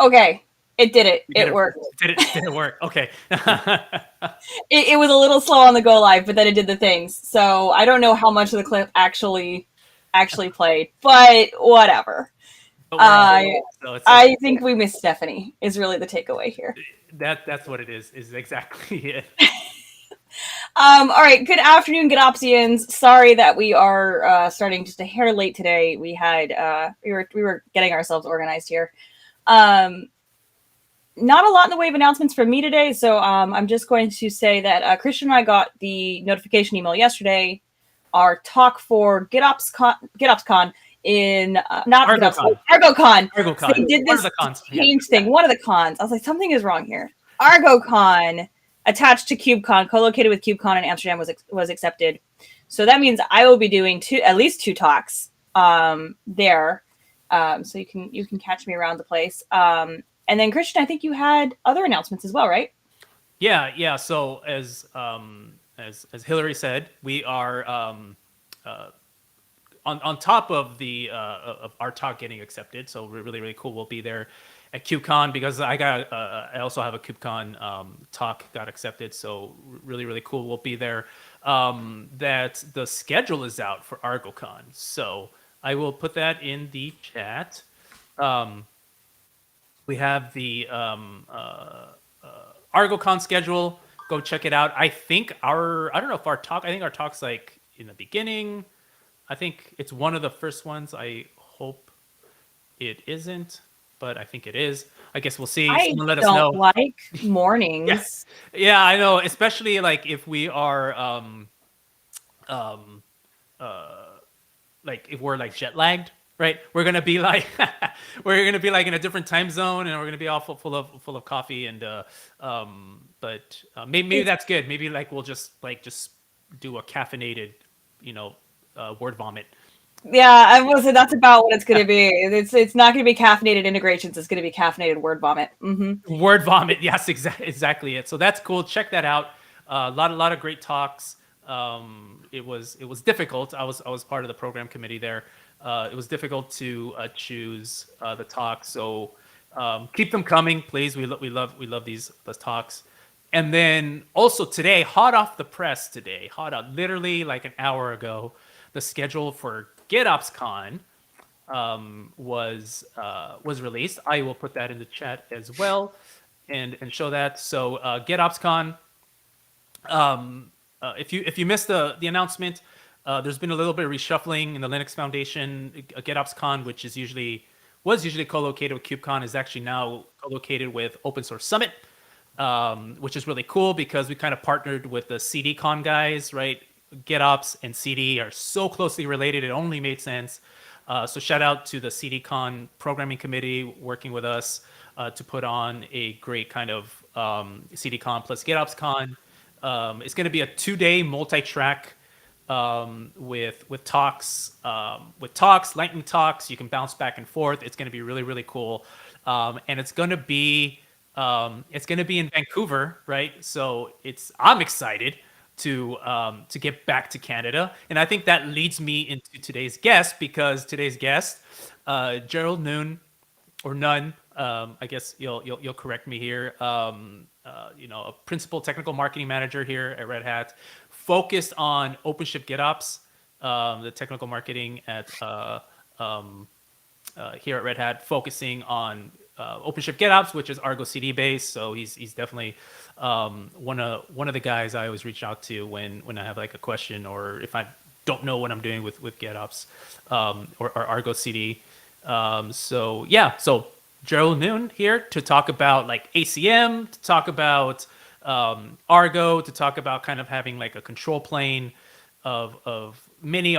Okay, it did it. It Worked. Did it work? Okay. It was a little slow on the go live, but then it did the things. So I don't know how much of the clip actually played, but whatever. But we're on. So it's I think we missed Stephanie is really the takeaway here. That's what it is exactly it. All right. Good afternoon, GitOpsians. Sorry that we are starting just a hair late today. We had we were getting ourselves organized here. Not a lot in the way of announcements from me today, so I'm just going to say that Christian and I got the notification email yesterday. Our talk for GitOpsCon in not ArgoCon. ArgoCon. ArgoCon. So they did this change thing. Yeah. One of the cons. I was like, something is wrong here. ArgoCon attached to KubeCon, co-located with KubeCon in Amsterdam, was accepted. So that means I will be doing at least two talks there. So you can catch me around the place. And then Christian, I think you had other announcements as well, right? Yeah. So as Hillary said, we are on top of the of our talk getting accepted. So we're really cool. We'll be there at KubeCon because I also have a KubeCon talk got accepted. So really cool. We'll be there. That the schedule is out for ArgoCon. So I will put that in the chat. We have the ArgoCon schedule. Go check it out. I think I don't know if our talk's like in the beginning. I think it's one of the first ones. I hope it isn't, but I think it is. I guess we'll see. Someone let us know. Like mornings. Yes. Yeah, I know. Especially like if we are like if we're like jet lagged. Right, we're gonna be like in a different time zone, and we're gonna be all full of coffee, and but maybe that's good. Maybe like we'll just do a caffeinated, word vomit. Yeah, I will say that's about what it's gonna be. It's not gonna be caffeinated integrations. It's gonna be caffeinated word vomit. Mm-hmm. Word vomit. Yes, exactly it. So that's cool. Check that out. A lot of great talks. It was difficult. I was part of the program committee there. It was difficult to choose the talks, so keep them coming, please. We love these talks. And then also today, hot off the press today, literally like an hour ago, the schedule for GitOpsCon was released. I will put that in the chat as well and show that. So GitOpsCon. If you missed the announcement. There's been a little bit of reshuffling in the Linux Foundation. GitOpsCon, which was usually co-located with KubeCon, is actually now co-located with Open Source Summit, which is really cool because we kind of partnered with the CDCon guys, right? GitOps and CD are so closely related; it only made sense. So shout out to the CDCon programming committee working with us to put on a great kind of CDCon plus GitOpsCon. It's going to be a 2-day multi-track. With talks, lightning talks. You can bounce back and forth. It's going to be really cool, and it's going to be in Vancouver, right? So I'm excited to get back to Canada, and I think that leads me into today's guest because today's guest, Gerald Nunn or Nunn, I guess you'll correct me here. A principal technical marketing manager here at Red Hat. Focused on OpenShift GitOps, the technical marketing at here at Red Hat, focusing on OpenShift GitOps, which is Argo CD based. So he's definitely one of the guys I always reach out to when I have like a question or if I don't know what I'm doing with GitOps or Argo CD. So Gerald Nunn here to talk about like ACM, to talk about Argo, to talk about kind of having like a control plane of mini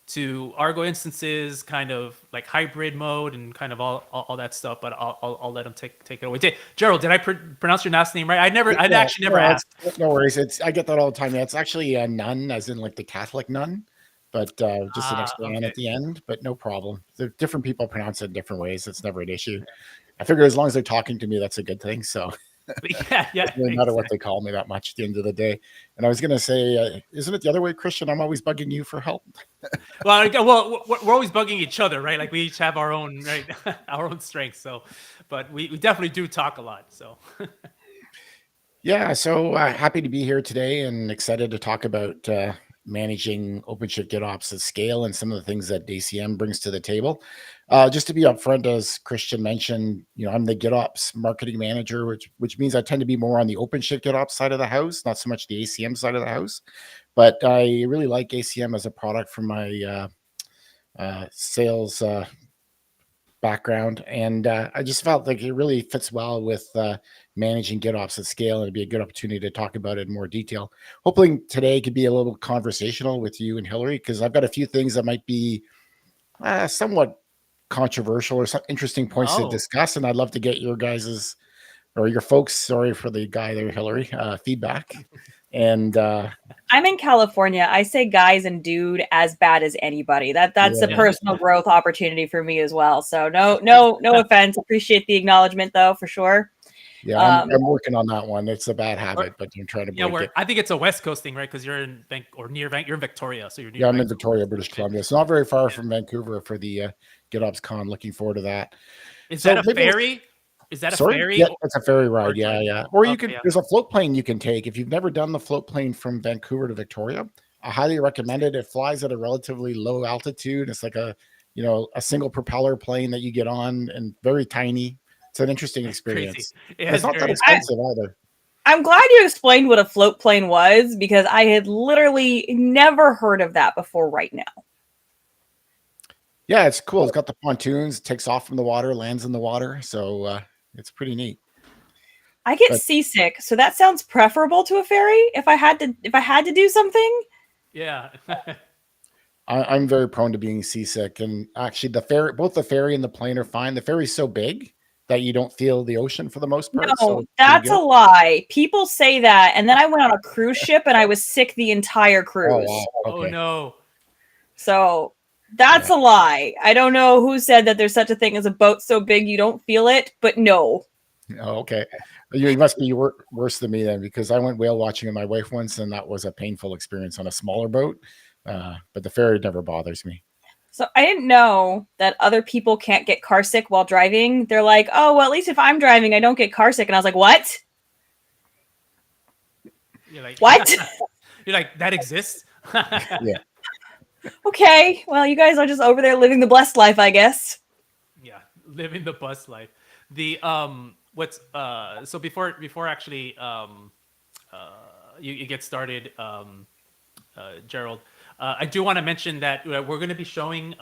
to Argo instances, kind of like hybrid mode and kind of all that stuff. But I'll let him take it away. Gerald, did I pronounce your last name right? I'd actually never asked. No worries. I get that all the time. Yeah, it's actually a nun, as in like the Catholic nun, but just an extra N at the end. But no problem. Different people pronounce it in different ways. It's never an issue. I figure as long as they're talking to me, that's a good thing. So. Yeah. It doesn't really matter what they call me that much at the end of the day. And I was going to say, isn't it the other way, Christian? I'm always bugging you for help. Well, we're always bugging each other, right? Like we each have our own, right, our own strengths. So, but we definitely do talk a lot. So, Yeah, so happy to be here today and excited to talk about managing OpenShift GitOps at scale and some of the things that ACM brings to the table. Just to be upfront, as Christian mentioned, I'm the GitOps marketing manager, which means I tend to be more on the OpenShift GitOps side of the house, not so much the ACM side of the house. But I really like ACM as a product from my sales background, and I just felt like it really fits well with managing GitOps at scale, and it'd be a good opportunity to talk about it in more detail. Hopefully today could be a little conversational with you and Hillary, because I've got a few things that might be somewhat controversial or some interesting points to discuss, and I'd love to get your guys's or your folks, sorry for the guy there, Hillary, feedback. And I'm in California. I say guys and dude as bad as anybody. That's a personal growth opportunity for me as well. So no offense. Appreciate the acknowledgement though, for sure. Yeah, I'm working on that one. It's a bad habit, but I'm trying to break it. I think it's a West Coast thing, right? Because you're in you're in Victoria, so you're near. Yeah, I'm in Victoria, British Columbia. It's not very far from Vancouver for the GitOps Con. Looking forward to that. Is that a ferry? Is that a ferry? Yeah, it's a ferry ride. Yeah. Or you can. There's a float plane you can take if you've never done the float plane from Vancouver to Victoria. I highly recommend it. It flies at a relatively low altitude. It's like a single propeller plane that you get on, and very tiny. It's an interesting experience. It's not that expensive either. I'm glad you explained what a float plane was, because I had literally never heard of that before right now. Yeah, it's cool. It's got the pontoons, takes off from the water, lands in the water. So it's pretty neat. I get seasick, so that sounds preferable to a ferry if I had to do something. Yeah. I'm very prone to being seasick, and actually both the ferry and the plane are fine. The ferry's so big that you don't feel the ocean for the most part. No, so that's a lie. People say that, and then I went on a cruise ship and I was sick the entire cruise. Oh, wow. Okay. Oh no. So that's a lie. I don't know who said that there's such a thing as a boat so big you don't feel it, but no. Oh, okay. You must be worse than me then, because I went whale watching with my wife once, and that was a painful experience on a smaller boat. But the ferry never bothers me. So I didn't know that other people can't get car sick while driving. They're like, oh, well, at least if I'm driving, I don't get car sick. And I was like, what? You're like, what? You're like, that exists? Yeah. Okay. Well, you guys are just over there living the blessed life, I guess. Yeah, living the bus life. The so before actually you get started, Gerald, I do want to mention that we're going to be showing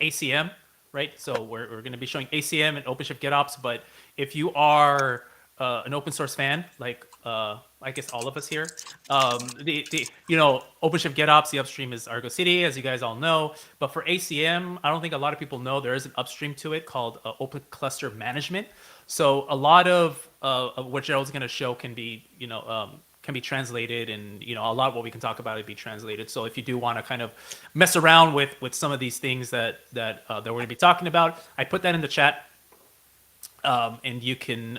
ACM, right? So we're going to be showing ACM and OpenShift GitOps. But if you are an open source fan, like I guess all of us here, OpenShift GitOps, the upstream is Argo CD, as you guys all know. But for ACM, I don't think a lot of people know there is an upstream to it called Open Cluster Management. So a lot of what Gerald's going to show can be translated, and a lot of what we can talk about it be translated. So if you do want to kind of mess around with some of these things that we're going to be talking about, I put that in the chat, and you can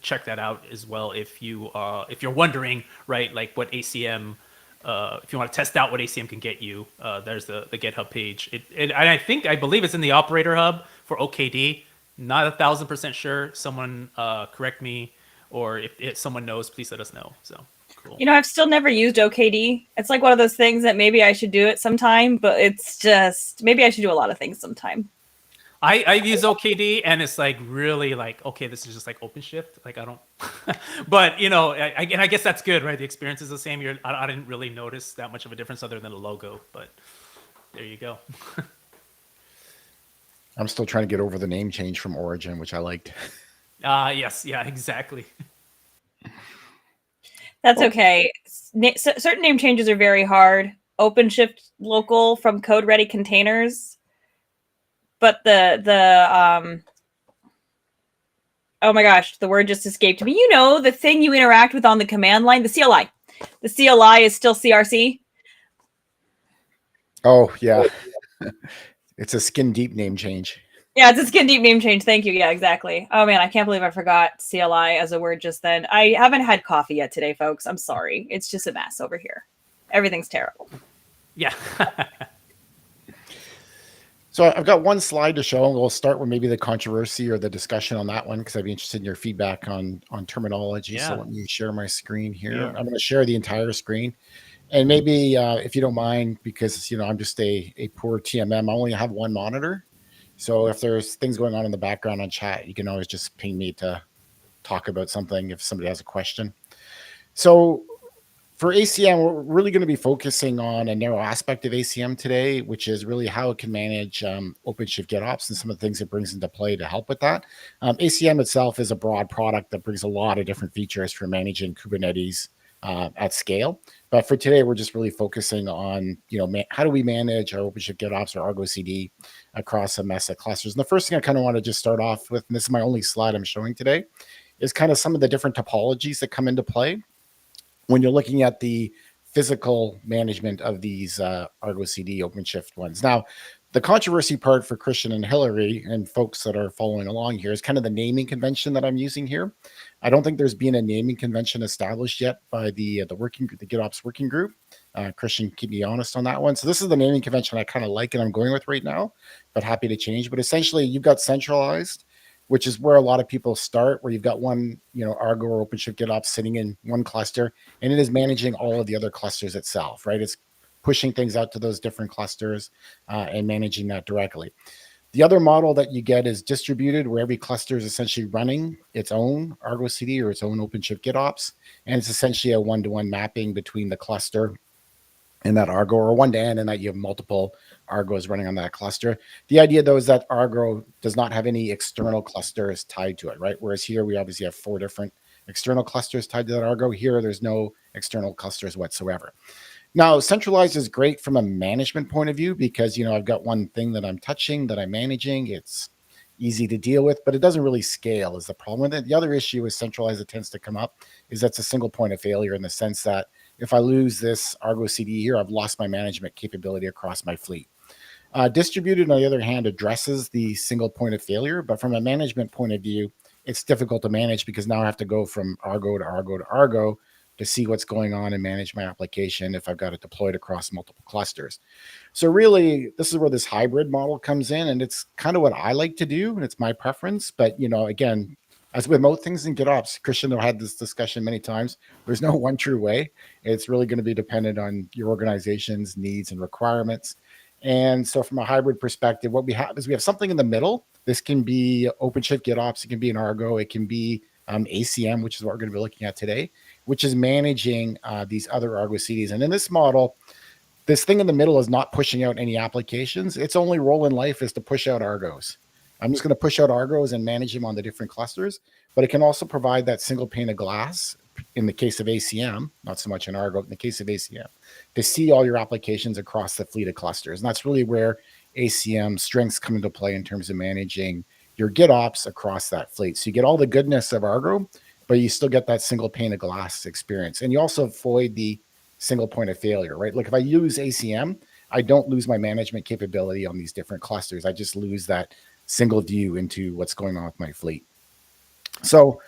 check that out as well if you're wondering, right, like what ACM. If you want to test out what ACM can get you, there's the GitHub page. I believe it's in the operator hub for OKD. Not 1,000% sure. Someone correct me, or if someone knows, please let us know. So cool. I've still never used OKD. It's like one of those things that maybe I should do it sometime, but it's just maybe I should do a lot of things sometime. I've used OKD, and it's like really like, okay, this is just like OpenShift. Like I don't, but I guess that's good, right? The experience is the same. I didn't really notice that much of a difference other than the logo, but there you go. I'm still trying to get over the name change from Origin, which I liked. Yes, yeah, exactly. That's okay. Certain name changes are very hard. OpenShift local from code ready containers. But the oh my gosh, the word just escaped me. The thing you interact with on the command line, the CLI. The CLI is still CRC. Oh, yeah. It's a skin deep name change. Yeah, it's a skin deep name change. Thank you. Yeah, exactly. Oh man, I can't believe I forgot CLI as a word just then. I haven't had coffee yet today, folks. I'm sorry. It's just a mess over here. Everything's terrible. Yeah. So I've got one slide to show, and we'll start with maybe the controversy or the discussion on that one, because I'd be interested in your feedback on terminology. So Yeah. let me share my screen here. Yeah. I'm going to share the entire screen. And maybe if you don't mind, because I'm just a poor TMM, I only have one monitor. So if there's things going on in the background on chat, you can always just ping me to talk about something if somebody has a question. So for ACM, we're really going to be focusing on a narrow aspect of ACM today, which is really how it can manage OpenShift GitOps and some of the things it brings into play to help with that. ACM itself is a broad product that brings a lot of different features for managing Kubernetes at scale. But for today, we're just really focusing on, how do we manage our OpenShift GitOps or Argo CD across a mess of clusters. And the first thing I kind of want to just start off with, and this is my only slide I'm showing today, is kind of some of the different topologies that come into play when you're looking at the physical management of these Argo CD OpenShift ones. Now, the controversy part for Christian and Hillary and folks that are following along here is kind of the naming convention that I'm using here. I don't think there's been a naming convention established yet by the GitOps working group. Christian, keep me honest on that one. So this is the naming convention I kind of like and I'm going with right now, but happy to change. But essentially, you've got centralized, which is where a lot of people start, where you've got one, Argo or OpenShift GitOps sitting in one cluster, and it is managing all of the other clusters itself, right? It's pushing things out to those different clusters and managing that directly. The other model that you get is distributed, where every cluster is essentially running its own Argo CD or its own OpenShift GitOps, and it's essentially a one-to-one mapping between the cluster and that Argo, or one to N, and that you have multiple Argos running on that cluster. The idea, though, is that Argo does not have any external clusters tied to it, right? Whereas here, we obviously have 4 different external clusters tied to that Argo. Here, there's no external clusters whatsoever. Now, centralized is great from a management point of view because, I've got one thing that I'm touching, that I'm managing. It's easy to deal with, but it doesn't really scale is the problem with it. The other issue with centralized that tends to come up is that's a single point of failure in the sense that if I lose this Argo CD here, I've lost my management capability across my fleet. Distributed, on the other hand, addresses the single point of failure, but from a management point of view, it's difficult to manage because now I have to go from Argo to Argo to Argo to see what's going on and manage my application if I've got it deployed across multiple clusters. So really, this is where this hybrid model comes in, and it's kind of what I like to do, and it's my preference. But, again, as with most things in GitOps, Christian had this discussion many times. There's no one true way. It's really going to be dependent on your organization's needs and requirements. And so from a hybrid perspective, what we have is we have something in the middle. This can be OpenShift GitOps. It can be an Argo. It can be ACM, which is what we're going to be looking at today, which is managing these other Argo CDs. And in this model, this thing in the middle is not pushing out any applications. Its only role in life is to push out Argos. I'm just going to push out Argos and manage them on the different clusters, but it can also provide that single pane of glass in the case of ACM, not so much in Argo, in the case of ACM, to see all your applications across the fleet of clusters. And that's really where ACM strengths come into play in terms of managing your GitOps across that fleet. So you get all the goodness of Argo, but you still get that single pane of glass experience. And you also avoid the single point of failure, right? Like if I use ACM, I don't lose my management capability on these different clusters. I just lose that single view into what's going on with my fleet. So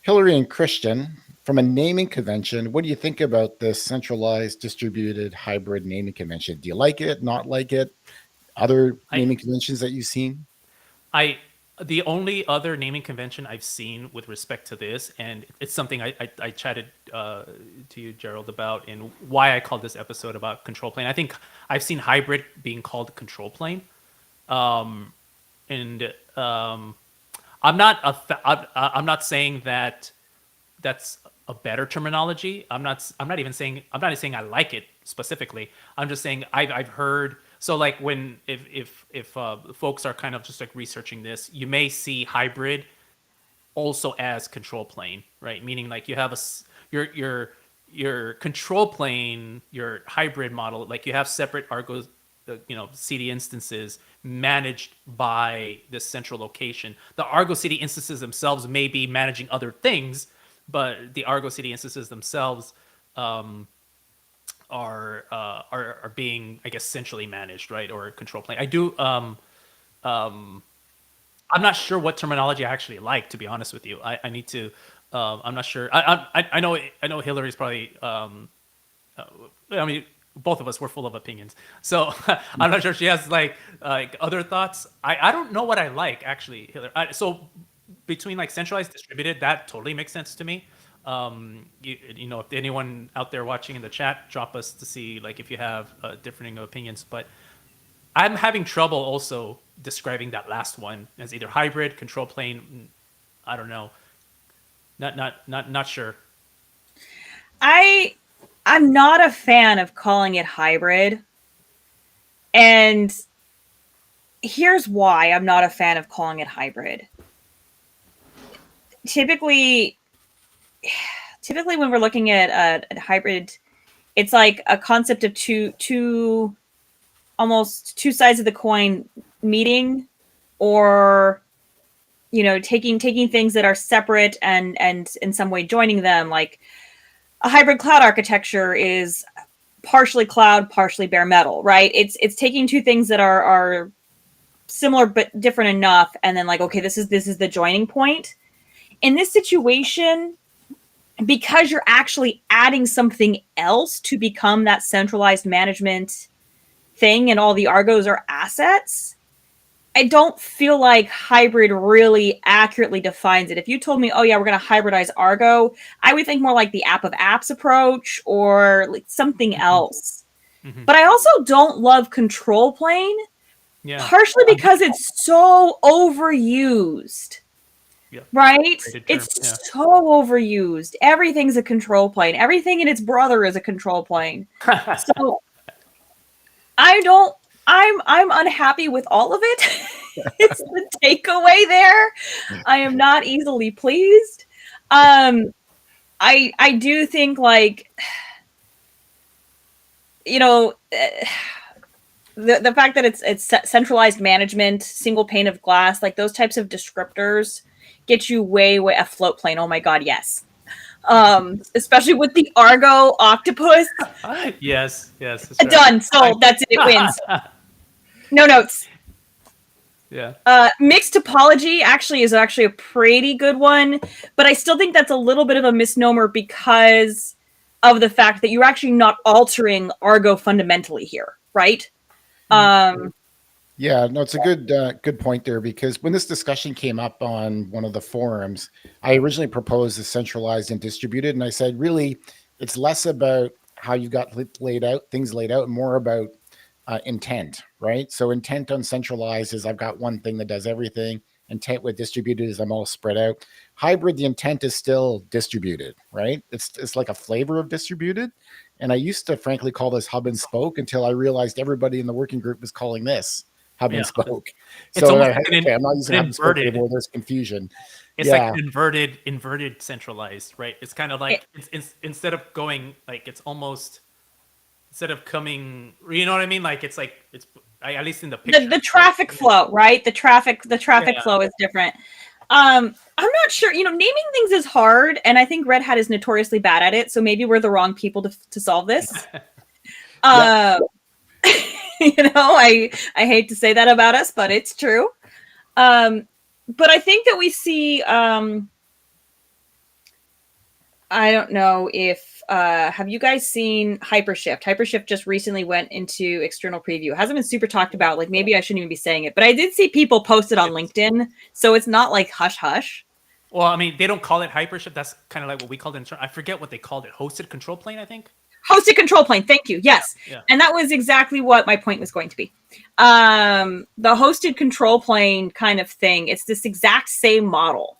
Hillary and Christian, from a naming convention, what do you think about this centralized distributed hybrid naming convention? Do you like it, not like it? Other naming conventions that you've seen? The only other naming convention I've seen with respect to this, and it's something I chatted to you, Gerald, about, and why I called this episode about control plane. I think I've seen hybrid being called control plane, and I'm not saying that that's a better terminology. I'm not even saying I like it specifically. I'm just saying I've heard. So like when if folks are kind of just like researching this, you may see hybrid also as control plane, right? Meaning like you have your control plane, your hybrid model, like you have separate Argo, CD instances managed by this central location. The Argo CD instances themselves may be managing other things, but the Argo CD instances themselves are being, I guess, centrally managed, right, or control plane. I do. I'm not sure what terminology I actually like, to be honest with you. I need to. I'm not sure. I know Hillary's probably. I mean, both of us, we're full of opinions, so I'm not sure she has like Like other thoughts, I don't know what I like actually. So between like centralized, distributed, that totally makes sense to me. You know, if anyone out there watching in the chat, drop us to see like if you have differing opinions. But I'm having trouble also describing that last one as either hybrid, control plane. I don't know. Not sure. I'm not a fan of calling it hybrid. And here's why I'm not a fan of calling it hybrid. Typically when we're looking at a hybrid, it's like a concept of two almost two sides of the coin meeting, or you know, taking things that are separate and in some way joining them. Like a hybrid cloud architecture is partially cloud, partially bare metal, right? It's taking two things that are similar but different enough, and then like, okay, this is the joining point. In this situation, because you're actually adding something else to become that centralized management thing, and all the Argos are assets, I don't feel like hybrid really accurately defines it. If you told me, oh yeah, we're going to hybridize Argo, I would think more like the app of apps approach or like something else. But I also don't love control plane, partially because it's so overused. Yeah. Right? It's so overused. Everything's a control plane. Everything and its brother is a control plane. So I'm unhappy with all of it. It's the takeaway there. I am not easily pleased. I do think, like, you know, the fact that it's centralized management, single pane of glass, like those types of descriptors get you way a float plane. Oh my god, yes. Especially with the Argo octopus. Yes. That's done. Right. So that's it. It wins. No notes. Yeah. Mixed topology is actually a pretty good one, but I still think that's a little bit of a misnomer because of the fact that you're actually not altering Argo fundamentally here, right? Yeah, no, it's a good point there, because when this discussion came up on one of the forums, I originally proposed the centralized and distributed, and I said, really, it's less about how you got things laid out, and more about intent, right? So intent on centralized is I've got one thing that does everything. Intent with distributed is I'm all spread out. Hybrid, the intent is still distributed, right? It's like a flavor of distributed. And I used to frankly call this hub and spoke until I realized everybody in the working group was calling this hub and spoke. It's so like I'm not using hub and spoke anymore. There's confusion. It's like inverted centralized, right? It's kind of like it's instead of going like, it's almost, instead of coming, you know what I mean? Like it's at least in the picture. The traffic flow, right? The traffic flow is different. I'm not sure. You know, naming things is hard, and I think Red Hat is notoriously bad at it. So maybe we're the wrong people to solve this. You know, I hate to say that about us, but it's true. But I think that we see. I don't know if have you guys seen Hypershift? Hypershift just recently went into external preview. It hasn't been super talked about. Like, maybe I shouldn't even be saying it, but I did see people post it on LinkedIn, so it's not like hush hush. Well, I mean, they don't call it Hypershift. That's kind of like what we called it. I forget what they called it. Hosted control plane, I think. Hosted control plane. Thank you. Yes. Yeah. And that was exactly what my point was going to be. The hosted control plane kind of thing. It's this exact same model,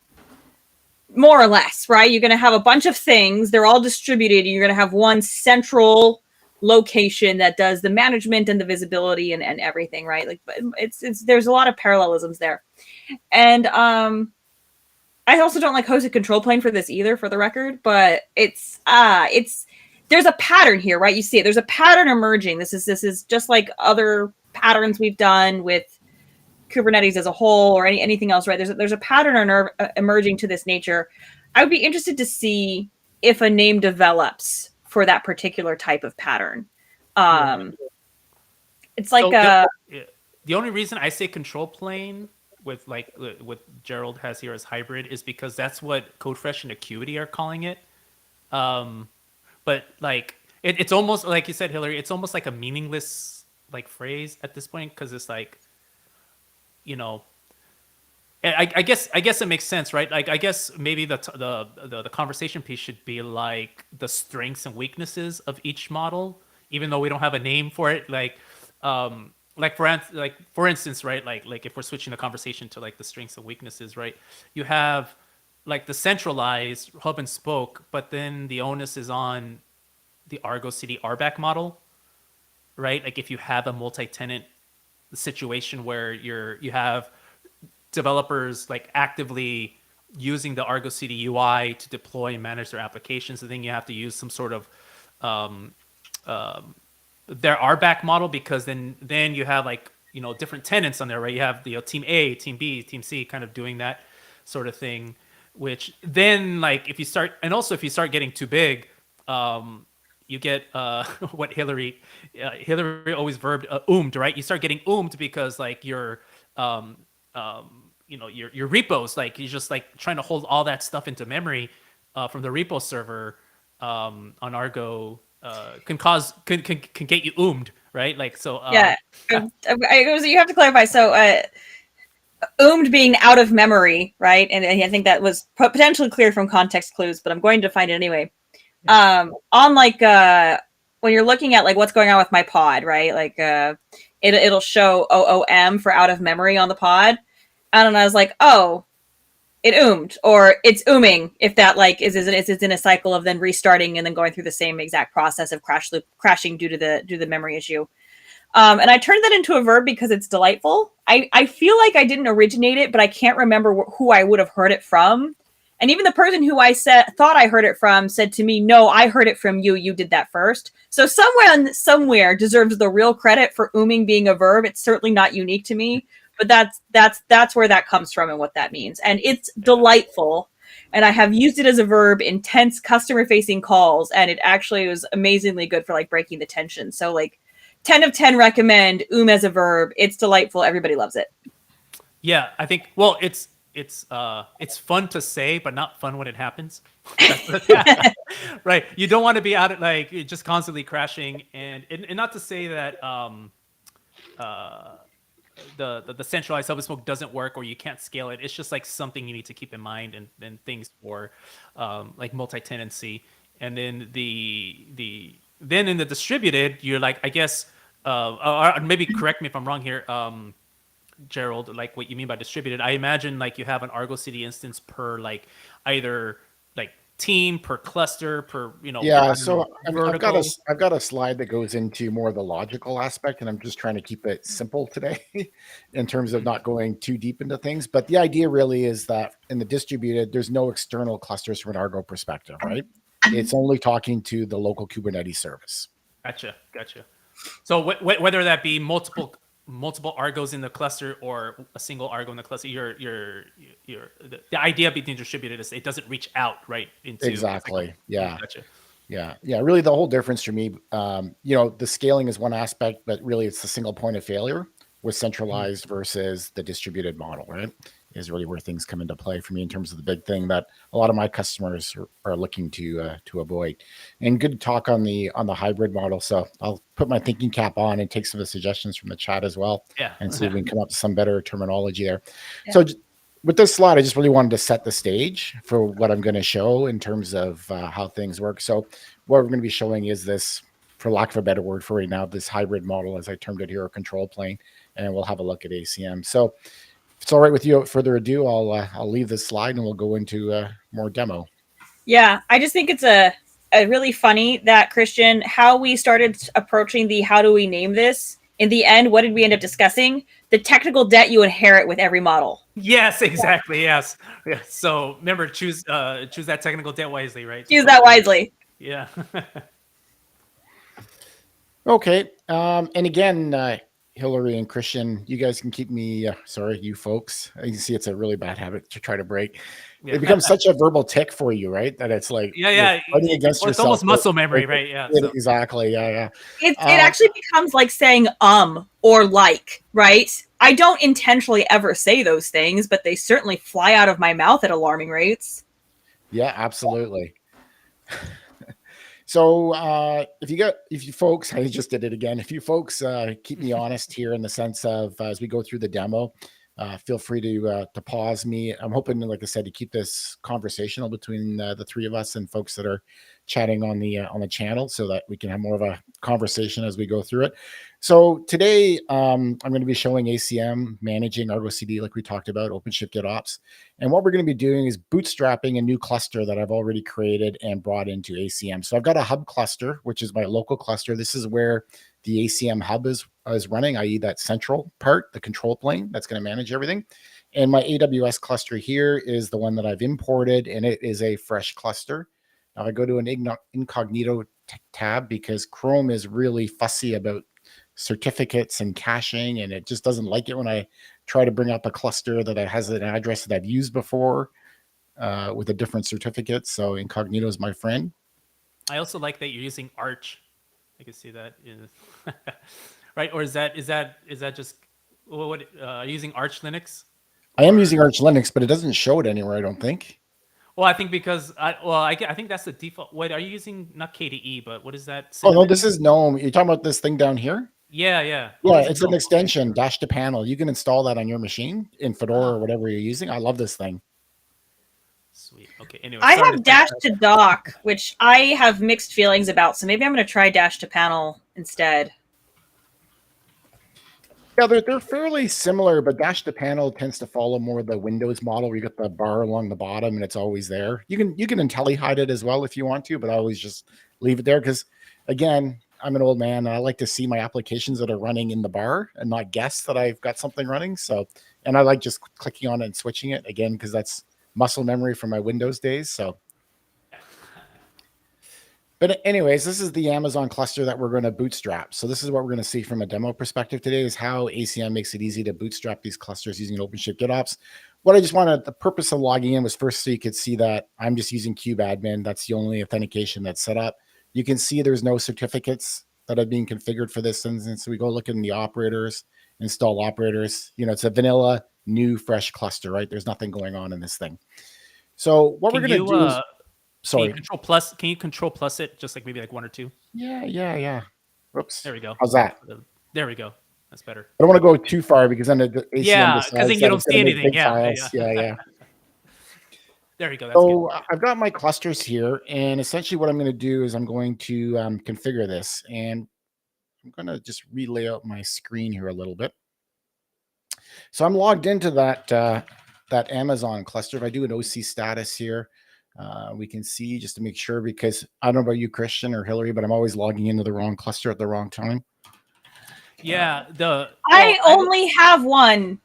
more or less, right? You're going to have a bunch of things. They're all distributed. You're going to have one central location that does the management and the visibility and everything, right? Like, it's there's a lot of parallelisms there. And I also don't like hosted control plane for this either, for the record, but it's there's a pattern here, right? You see it. There's a pattern emerging. This is just like other patterns we've done with Kubernetes as a whole, or anything else, right? There's a pattern emerging to this nature. I would be interested to see if a name develops for that particular type of pattern. It's like the only reason I say control plane with like what Gerald has here as hybrid is because that's what CodeFresh and Acuity are calling it. But like it's almost like you said, Hillary. It's almost like a meaningless like phrase at this point, because it's like, you know, I guess it makes sense, right? Like I guess maybe the conversation piece should be like the strengths and weaknesses of each model, even though we don't have a name for it. Like for instance, right? Like if we're switching the conversation to like the strengths and weaknesses, right? You have like the centralized hub and spoke, but then the onus is on the Argo CD RBAC model, right? Like if you have a multi-tenant situation where you have developers like actively using the Argo CD UI to deploy and manage their applications, and then you have to use some sort of their RBAC model, because then you have like, you know, different tenants on there, right? You have the team A, team B, team C kind of doing that sort of thing, which then like if you start getting too big, you get what Hillary always verbed oomed, right? You start getting oomed because like your you know, your repos, like you're just like trying to hold all that stuff into memory from the repo server on Argo can get you oomed, right? Like so. Yeah, you have to clarify. So, oomed being out of memory, right? And I think that was potentially clear from context clues, but I'm going to find it anyway. On like when you're looking at like what's going on with my pod, right? Like it'll show OOM for out of memory on the pod. And I was like, oh, it oomed, or it's ooming, if that like is in a cycle of then restarting and then going through the same exact process of crashing due to the memory issue. And I turned that into a verb because it's delightful. I feel like I didn't originate it, but I can't remember who I would have heard it from. And even the person who I thought I heard it from said to me, no, I heard it from you. You did that first. So somewhere deserves the real credit for ooming being a verb. It's certainly not unique to me. But that's where that comes from and what that means. And it's delightful. And I have used it as a verb in tense customer-facing calls, and it actually was amazingly good for like breaking the tension. So like 10 of 10 recommend as a verb. It's delightful. Everybody loves it. Yeah, I think it's fun to say, but not fun when it happens. Right. You don't want to be out at like just constantly crashing, and not to say that the centralized hub and spoke doesn't work or you can't scale it. It's just like something you need to keep in mind, and things for like multi-tenancy. And then then in the distributed, you're like, I guess, or maybe correct me if I'm wrong here, Gerald, like what you mean by distributed. I imagine like you have an Argo CD instance per like either like team, per cluster, per, you know. Yeah, so I've got a slide that goes into more of the logical aspect, and I'm just trying to keep it simple today in terms of not going too deep into things. But the idea really is that in the distributed, there's no external clusters from an Argo perspective, right? It's only talking to the local Kubernetes service. Gotcha. So whether that be multiple Argos in the cluster or a single Argo in the cluster, the idea being distributed is it doesn't reach out right into exactly. Yeah. Gotcha. Yeah. Really, the whole difference for me, you know, the scaling is one aspect, but really it's the single point of failure with centralized versus the distributed model, right? Is really where things come into play for me in terms of the big thing that a lot of my customers are looking to avoid. And good talk on the hybrid model. So I'll put my thinking cap on and take some of the suggestions from the chat as well. Yeah. And see if we can come up with some better terminology there. Yeah. So with this slide, I just really wanted to set the stage for what I'm going to show in terms of how things work. So what we're going to be showing is this, for lack of a better word for right now, this hybrid model, as I termed it here, a control plane, and we'll have a look at ACM. So if it's all right with you, without further ado, I'll leave this slide and we'll go into more demo. Yeah, I just think it's a really funny that, Christian, how we started approaching the how do we name this. In the end, what did we end up discussing? The technical debt you inherit with every model. Yes, exactly. Yes. So remember, choose that technical debt wisely, right? Choose that wisely. Yeah. Okay. And again, Hillary and Christian, you guys can keep me, sorry, you folks. You can see it's a really bad habit to try to break. Yeah. It becomes such a verbal tick for you, right? That it's like, fighting against yourself. It's almost muscle memory, right? Yeah. Exactly. Yeah. It actually becomes like saying or like, right? I don't intentionally ever say those things, but they certainly fly out of my mouth at alarming rates. Yeah, absolutely. So if you folks, I just did it again. If you folks keep me honest here in the sense of as we go through the demo, feel free to pause me. I'm hoping, like I said, to keep this conversational between the three of us and folks that are chatting on the channel, so that we can have more of a conversation as we go through it. So today, I'm going to be showing ACM, managing Argo CD, like we talked about, OpenShift GitOps. And what we're going to be doing is bootstrapping a new cluster that I've already created and brought into ACM. So I've got a hub cluster, which is my local cluster. This is where the ACM hub is running, i.e. that central part, the control plane that's going to manage everything. And my AWS cluster here is the one that I've imported, and it is a fresh cluster. Now I go to an incognito tab because Chrome is really fussy about certificates and caching, and it just doesn't like it when I try to bring up a cluster that has an address that I've used before with a different certificate. So incognito is my friend. I also like that you're using Arch. I can see that right? Or is that just what are you using Arch Linux? I am using Arch Linux, but it doesn't show it anywhere, I don't think. Well, I think because I think that's the default. Wait, are you using not KDE, but what is that? Oh no, this is GNOME. You're talking about this thing down here? Yeah. Yeah, it's an extension, dash to panel. You can install that on your machine in Fedora or whatever you're using. I love this thing. Sweet. Okay. Anyway, I have dash to dock, which I have mixed feelings about. So maybe I'm going to try dash to panel instead. Yeah, they're fairly similar, but dash to panel tends to follow more the Windows model where you got the bar along the bottom and it's always there. You can IntelliHide it as well if you want to, but I always just leave it there because, again, I'm an old man and I like to see my applications that are running in the bar and not guess that I've got something running. So, and I like just clicking on it and switching it again because that's muscle memory from my Windows days. So, but anyways, this is the Amazon cluster that we're going to bootstrap. So this is what we're going to see from a demo perspective today is how ACM makes it easy to bootstrap these clusters using OpenShift GitOps. What I just wanted, the purpose of logging in was first so you could see that I'm just using kubeadmin. That's the only authentication that's set up. You can see there's no certificates that are being configured for this instance. So we go look in the operators, install operators. You know, it's a vanilla, new, fresh cluster, right? There's nothing going on in this thing. So what we're going to do is, sorry. Can you control plus it just like maybe like one or two? Yeah. Whoops. There we go. How's that? There we go. That's better. I don't want to go too far because then the ACM because then you don't see anything. Yeah. There we go. That's so good. I've got my clusters here, and essentially what I'm going to do is I'm going to configure this, and I'm going to just relay out my screen here a little bit. So I'm logged into that Amazon cluster. If I do an OC status here, we can see just to make sure, because I don't know about you, Christian or Hillary, but I'm always logging into the wrong cluster at the wrong time. Yeah, I only have one.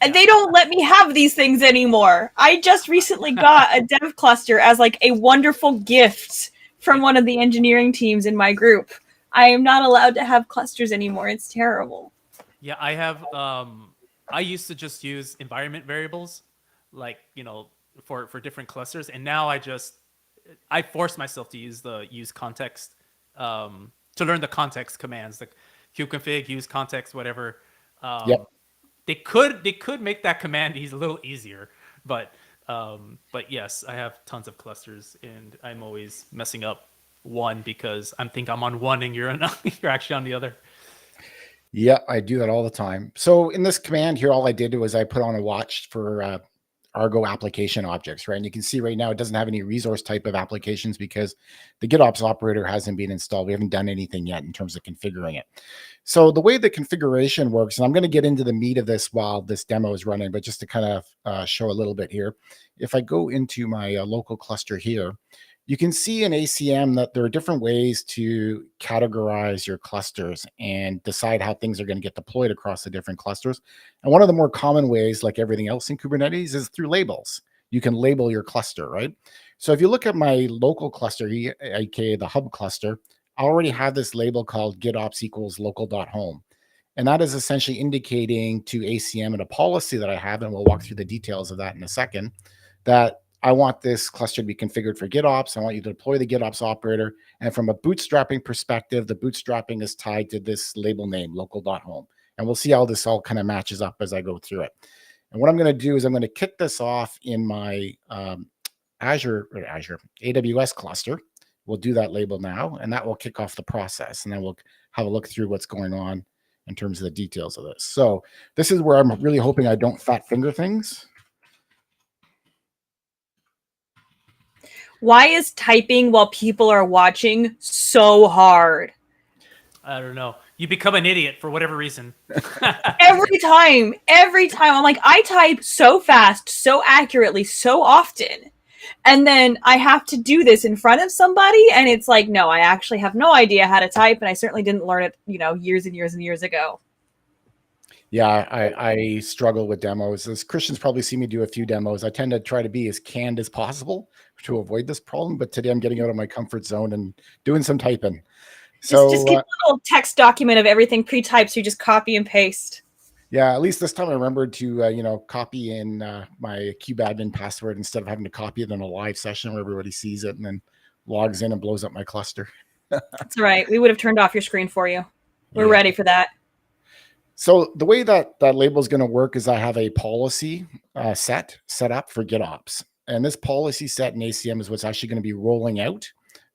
And they don't let me have these things anymore. I just recently got a dev cluster as like a wonderful gift from one of the engineering teams in my group. I am not allowed to have clusters anymore. It's terrible. Yeah, I have. I used to just use environment variables, like, you know, for different clusters, and now I force myself to use context to learn the context commands, like kubeconfig, use context, whatever. Yep. They could make that command a little easier, but yes, I have tons of clusters, and I'm always messing up one because I'm on one and you're actually on the other. Yeah, I do that all the time. So in this command here, all I did was I put on a watch for Argo application objects, right? And you can see right now it doesn't have any resource type of applications because the GitOps operator hasn't been installed. We haven't done anything yet in terms of configuring it. So the way the configuration works, and I'm going to get into the meat of this while this demo is running, but just to kind of show a little bit here. If I go into my local cluster here, you can see in ACM that there are different ways to categorize your clusters and decide how things are going to get deployed across the different clusters. And one of the more common ways, like everything else in Kubernetes, is through labels. You can label your cluster, right? So if you look at my local cluster, aka the hub cluster, I already have this label called GitOps equals local.home. And that is essentially indicating to ACM and a policy that I have, and we'll walk through the details of that in a second, that I want this cluster to be configured for GitOps. I want you to deploy the GitOps operator. And from a bootstrapping perspective, the bootstrapping is tied to this label name, local.home. And we'll see how this all kind of matches up as I go through it. And what I'm going to do is I'm going to kick this off in my AWS cluster. We'll do that label now, and that will kick off the process. And then we'll have a look through what's going on in terms of the details of this. So this is where I'm really hoping I don't fat finger things. Why is typing while people are watching so hard? I don't know. You become an idiot for whatever reason. Every time I'm like, I type so fast, so accurately, so often. And then I have to do this in front of somebody, and it's like, no, I actually have no idea how to type, and I certainly didn't learn it, years and years and years ago. Yeah, I struggle with demos. As Christians probably see me do a few demos, I tend to try to be as canned as possible to avoid this problem. But today I'm getting out of my comfort zone and doing some typing. So just keep a little text document of everything pre-typed, so you just copy and paste. Yeah, at least this time I remembered to copy in my kubeadmin password instead of having to copy it in a live session where everybody sees it and then logs in and blows up my cluster. That's right. We would have turned off your screen for you. We're ready for that. So the way that label is going to work is I have a policy set up for GitOps. And this policy set in ACM is what's actually going to be rolling out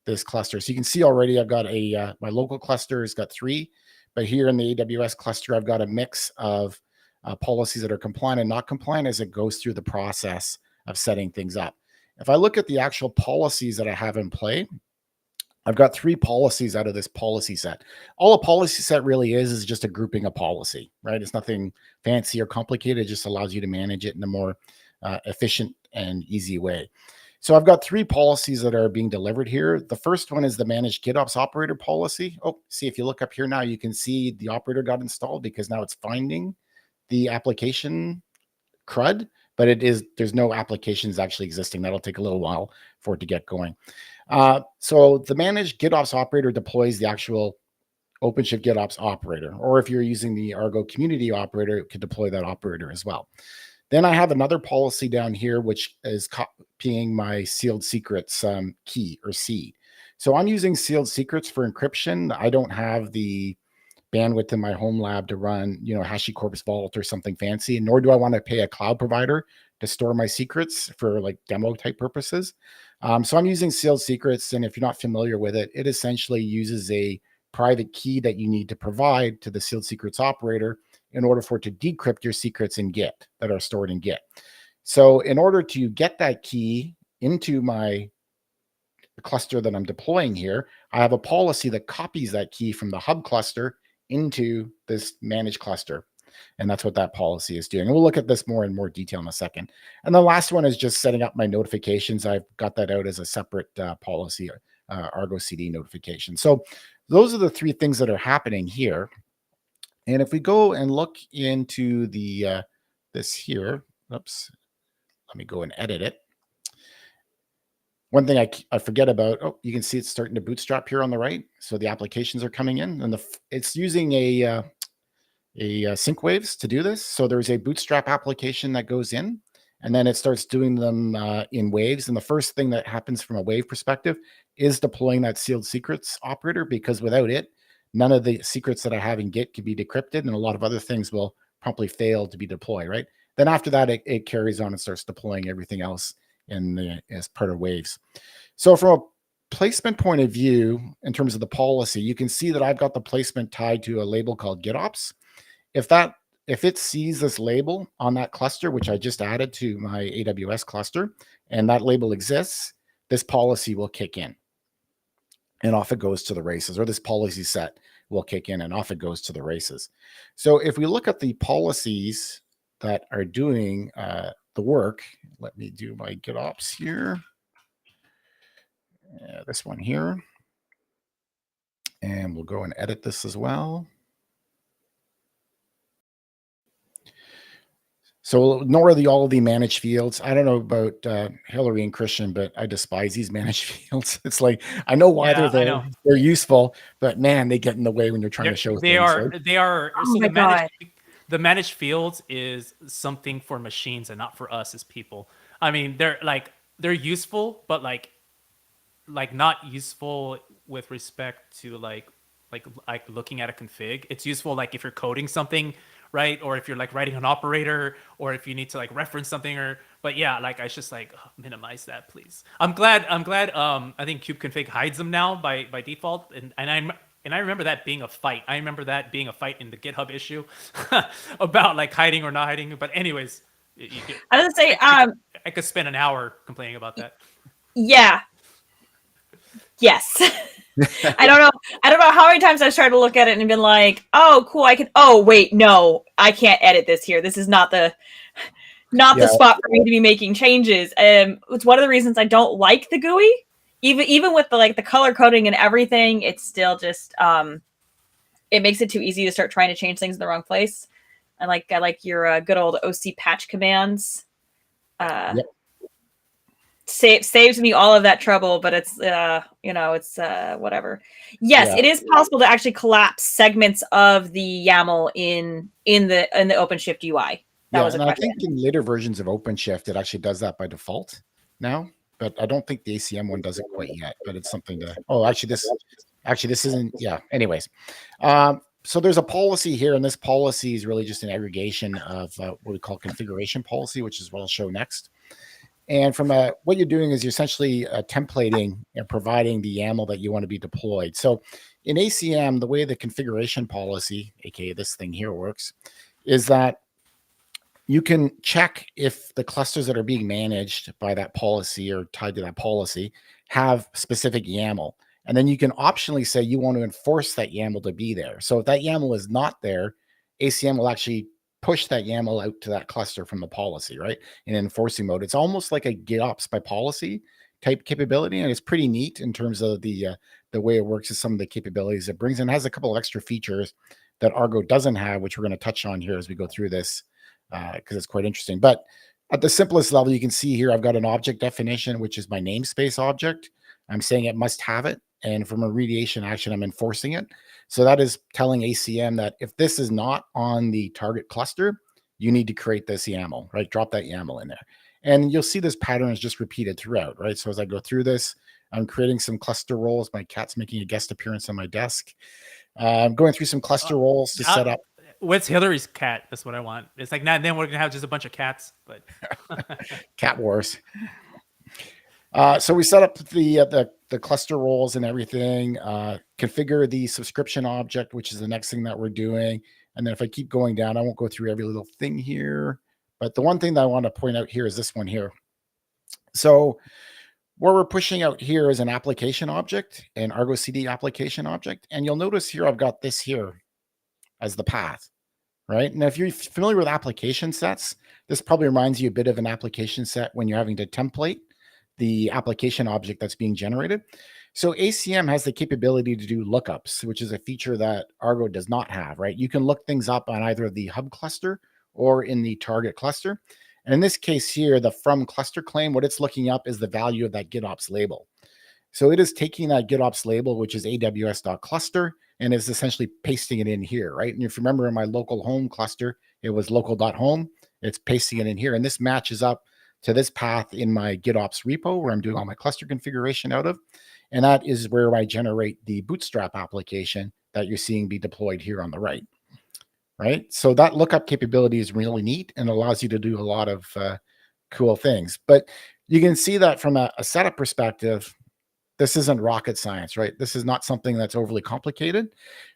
this cluster. So you can see already I've got my local cluster has got 3. But here in the AWS cluster, I've got a mix of policies that are compliant and not compliant as it goes through the process of setting things up. If I look at the actual policies that I have in play, I've got 3 policies out of this policy set. All a policy set really is just a grouping of policy, right? It's nothing fancy or complicated. It just allows you to manage it in a more efficient and easy way. So I've got 3 policies that are being delivered here. The first one is the manage GitOps operator policy. Oh, see, if you look up here now, you can see the operator got installed because now it's finding the application CRUD, but there's no applications actually existing. That'll take a little while for it to get going. So the manage GitOps operator deploys the actual OpenShift GitOps operator, or if you're using the Argo community operator, it could deploy that operator as well. Then I have another policy down here, which is copying my sealed secrets key or seed. So I'm using sealed secrets for encryption. I don't have the bandwidth in my home lab to run, HashiCorp's Vault or something fancy, nor do I want to pay a cloud provider to store my secrets for like demo type purposes. So I'm using sealed secrets. And if you're not familiar with it, it essentially uses a private key that you need to provide to the sealed secrets operator in order for it to decrypt your secrets in Git that are stored in Git. So in order to get that key into my cluster that I'm deploying here, I have a policy that copies that key from the hub cluster into this managed cluster. And that's what that policy is doing. And we'll look at this more in more detail in a second. And the last one is just setting up my notifications. I've got that out as a separate policy, Argo CD notification. So those are the 3 things that are happening here. And if we go and look into the this here, oops, let me go and edit it. One thing I forget about, you can see it's starting to bootstrap here on the right. So the applications are coming in, and it's using a sync waves to do this. So there's a bootstrap application that goes in, and then it starts doing them in waves. And the first thing that happens from a wave perspective is deploying that sealed secrets operator, because without it, none of the secrets that I have in Git can be decrypted, and a lot of other things will promptly fail to be deployed, right? Then after that, it carries on and starts deploying everything else as part of waves. So from a placement point of view, in terms of the policy, you can see that I've got the placement tied to a label called GitOps. If it sees this label on that cluster, which I just added to my AWS cluster, and that label exists, this policy will kick in. And off it goes to the races, or this policy set will kick in and off it goes to the races. So if we look at the policies that are doing the work, let me do my GitOps here. This one here. And we'll go and edit this as well. So ignore all of the managed fields. I don't know about Hillary and Christian, but I despise these managed fields. It's like, I know why they're there. They're useful, but man, they get in the way when you're trying to show things. Right? They are. Oh my God. The managed fields is something for machines and not for us as people. I mean, they're useful, but like not useful with respect to like looking at a config. It's useful like if you're coding something, right? Or if you're like writing an operator, or if you need to like reference something, but yeah, like I just like minimize that, please. I'm glad. I think kubeconfig hides them now by default, and And I remember that being a fight. I remember that being a fight in the GitHub issue about like hiding or not hiding. But anyways, I was gonna say, I could spend an hour complaining about that. yeah, yes. I don't know how many times I've started to look at it and been like, oh, cool, I can. Oh, wait, no, I can't edit this here. This is not the spot for me to be making changes. It's one of the reasons I don't like the GUI. Even with the color coding and everything, it's still just it makes it too easy to start trying to change things in the wrong place. I like your good old OC patch commands. Yep. Saves me all of that trouble, but it's it's whatever. Yes, it is possible to actually collapse segments of the YAML in the OpenShift UI. That was a question. I think in later versions of OpenShift, it actually does that by default now, but I don't think the ACM one does it quite yet. But it's something to. Oh, this isn't. Yeah. Anyways, so there's a policy here, and this policy is really just an aggregation of what we call configuration policy, which is what I'll show next. And from what you're doing is you're essentially templating and providing the YAML that you want to be deployed. So in ACM, the way the configuration policy, aka this thing here, works is that you can check if the clusters that are being managed by that policy or tied to that policy have specific YAML. And then you can optionally say you want to enforce that YAML to be there. So if that YAML is not there, ACM will actually push that YAML out to that cluster from the policy, right? In enforcing mode. It's almost like a GitOps by policy type capability. And it's pretty neat in terms of the way it works, is some of the capabilities it brings, and has a couple of extra features that Argo doesn't have, which we're going to touch on here as we go through this, because it's quite interesting. But at the simplest level, you can see here, I've got an object definition, which is my namespace object. I'm saying it must have it. And from a remediation action, I'm enforcing it. So that is telling ACM that if this is not on the target cluster, you need to create this YAML, right? Drop that YAML in there. And you'll see this pattern is just repeated throughout, right? So as I go through this, I'm creating some cluster roles. My cat's making a guest appearance on my desk. I'm going through some cluster roles to set up. What's Hillary's cat? That's what I want. It's like, then we're going to have just a bunch of cats, but cat wars. So we set up the cluster roles and everything, configure the subscription object, which is the next thing that we're doing. And then if I keep going down, I won't go through every little thing here. But the one thing that I want to point out here is this one here. So what we're pushing out here is an application object, an Argo CD application object. And you'll notice here, I've got this here as the path, right? Now, if you're familiar with application sets, this probably reminds you a bit of an application set when you're having to template the application object that's being generated. So ACM has the capability to do lookups, which is a feature that Argo does not have, right? You can look things up on either the hub cluster or in the target cluster. And in this case here, the from cluster claim, what it's looking up is the value of that GitOps label. So it is taking that GitOps label, which is aws.cluster, and is essentially pasting it in here, right? And if you remember in my local home cluster, it was local.home. It's pasting it in here. And this matches up to this path in my GitOps repo where I'm doing all my cluster configuration out of. And that is where I generate the Bootstrap application that you're seeing be deployed here on the right. Right. So that lookup capability is really neat and allows you to do a lot of cool things. But you can see that from a setup perspective, this isn't rocket science, right? This is not something that's overly complicated,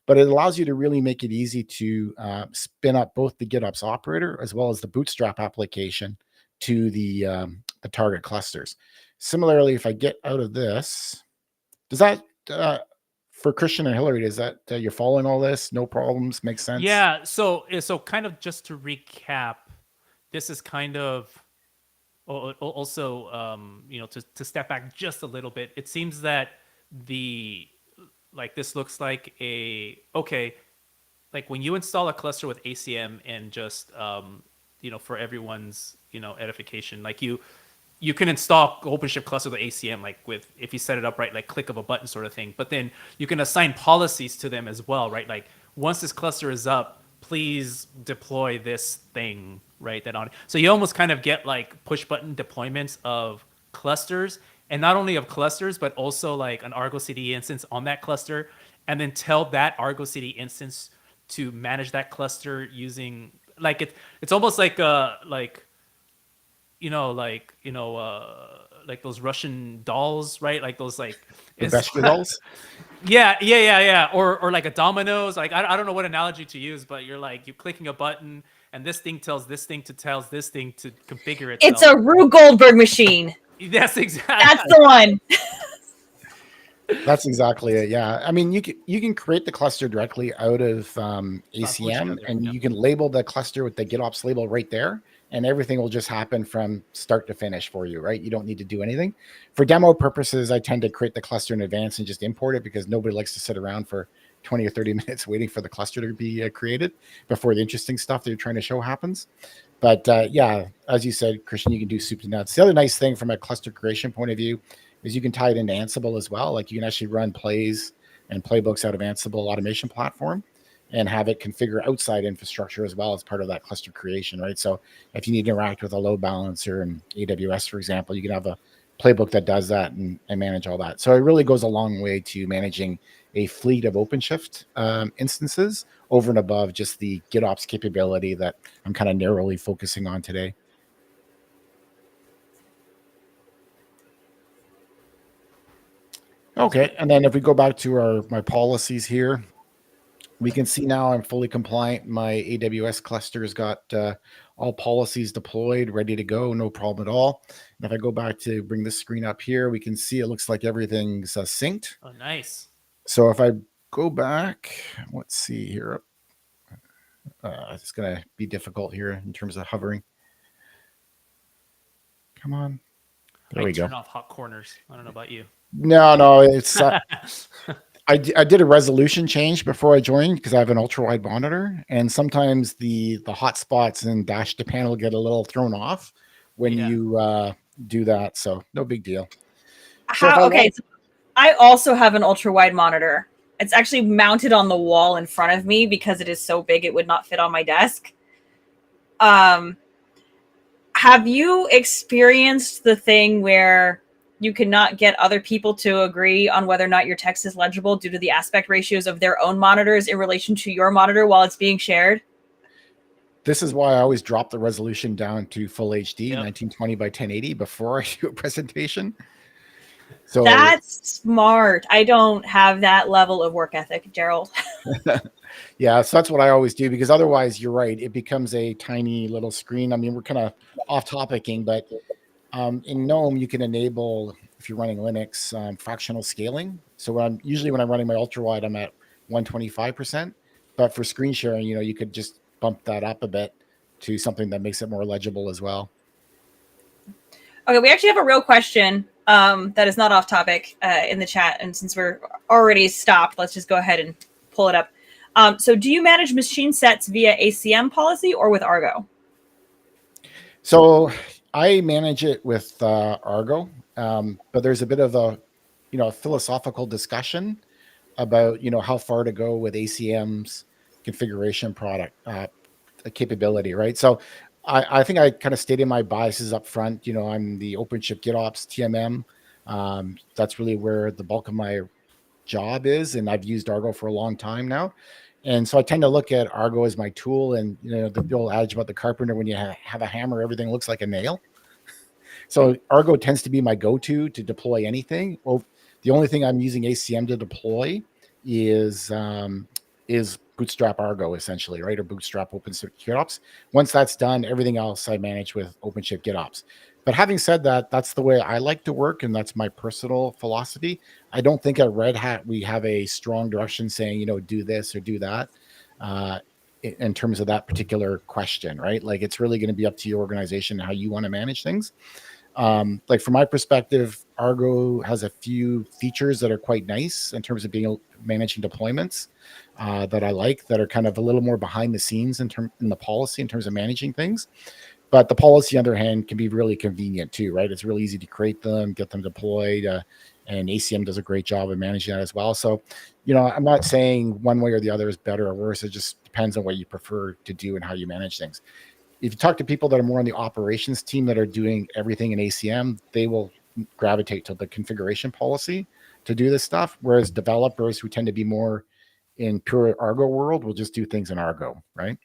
but it allows you to really make it easy to spin up both the GitOps operator as well as the Bootstrap application to the target clusters. Similarly, if I get out of this, does that for Christian and Hillary, is that you're following all this? No problems, makes sense? Yeah. So kind of just to recap, this is kind of also to step back just a little bit. It seems that this looks like like when you install a cluster with ACM and just for everyone's edification, like you can install OpenShift cluster with ACM, like if you set it up right, like click of a button sort of thing. But then you can assign policies to them as well, right? Like once this cluster is up, please deploy this thing, right? So you almost kind of get like push button deployments of clusters, and not only of clusters, but also like an Argo CD instance on that cluster, and then tell that Argo CD instance to manage that cluster using like it's almost like like those Russian dolls, right? Like those like Bestia dolls. Yeah. Or like a dominoes. Like I don't know what analogy to use, but you're clicking a button and this thing tells this thing to configure itself. It's a Rube Goldberg machine. Yes, exactly. That's the one. That's exactly it. Yeah, I mean, you can create the cluster directly out of ACM, and you can label the cluster with the GitOps label right there, and everything will just happen from start to finish for you, right? You don't need to do anything. For demo purposes, I tend to create the cluster in advance and just import it because nobody likes to sit around for 20 or 30 minutes waiting for the cluster to be created before the interesting stuff that you're trying to show happens. But yeah, as you said, Christian, you can do soup to nuts. The other nice thing from a cluster creation point of view is you can tie it into Ansible as well. Like you can actually run plays and playbooks out of Ansible automation platform and have it configure outside infrastructure as well as part of that cluster creation, right? So if you need to interact with a load balancer in AWS, for example, you can have a playbook that does that and manage all that. So it really goes a long way to managing a fleet of OpenShift instances over and above just the GitOps capability that I'm kind of narrowly focusing on today. Okay, and then if we go back to my policies here, we can see now I'm fully compliant. My AWS cluster has got all policies deployed, ready to go, no problem at all. And if I go back to bring this screen up here, we can see it looks like everything's synced. Oh, nice. So if I go back, let's see here. It's going to be difficult here in terms of hovering. Come on. There we go. Turn off hot corners. I don't know about you. No, it's I did a resolution change before I joined because I have an ultra wide monitor, and sometimes the hot spots and dash to panel get a little thrown off when you do that. So no big deal. So I also have an ultra wide monitor. It's actually mounted on the wall in front of me because it is so big it would not fit on my desk. Have you experienced the thing where you cannot get other people to agree on whether or not your text is legible due to the aspect ratios of their own monitors in relation to your monitor while it's being shared? This is why I always drop the resolution down to full HD, 1920 by 1080 before I do a presentation. So that's smart. I don't have that level of work ethic, Gerald. Yeah, so that's what I always do, because otherwise, you're right, it becomes a tiny little screen. I mean, we're kind of off topicing, but in GNOME, you can enable, if you're running Linux, fractional scaling. So when I'm running my ultra wide, I'm at 125%. But for screen sharing, you could just bump that up a bit to something that makes it more legible as well. Okay, we actually have a real question that is not off topic in the chat. And since we're already stopped, let's just go ahead and pull it up. So do you manage machine sets via ACM policy or with Argo? So I manage it with Argo, but there's a bit of a philosophical discussion about how far to go with ACM's configuration product capability, right? So I think I kind of stated my biases up front. I'm the OpenShift GitOps TMM. That's really where the bulk of my job is, and I've used Argo for a long time now. And so I tend to look at Argo as my tool, and the old adage about the carpenter, when you have a hammer, everything looks like a nail. So Argo tends to be my go-to to deploy anything. Well, the only thing I'm using ACM to deploy is Bootstrap Argo, essentially, right? Or Bootstrap OpenShift GitOps. Once that's done, everything else I manage with OpenShift GitOps. But having said that, that's the way I like to work, and that's my personal philosophy. I don't think at Red Hat we have a strong direction saying, do this or do that in terms of that particular question, right? Like, it's really going to be up to your organization how you want to manage things. Like from my perspective, Argo has a few features that are quite nice in terms of managing deployments that I like, that are kind of a little more behind the scenes in the policy in terms of managing things. But the policy, on the other hand, can be really convenient too, right? It's really easy to create them, get them deployed, and ACM does a great job of managing that as well. So, I'm not saying one way or the other is better or worse. It just depends on what you prefer to do and how you manage things. If you talk to people that are more on the operations team that are doing everything in ACM, they will gravitate to the configuration policy to do this stuff. Whereas developers who tend to be more in pure Argo world will just do things in Argo, right?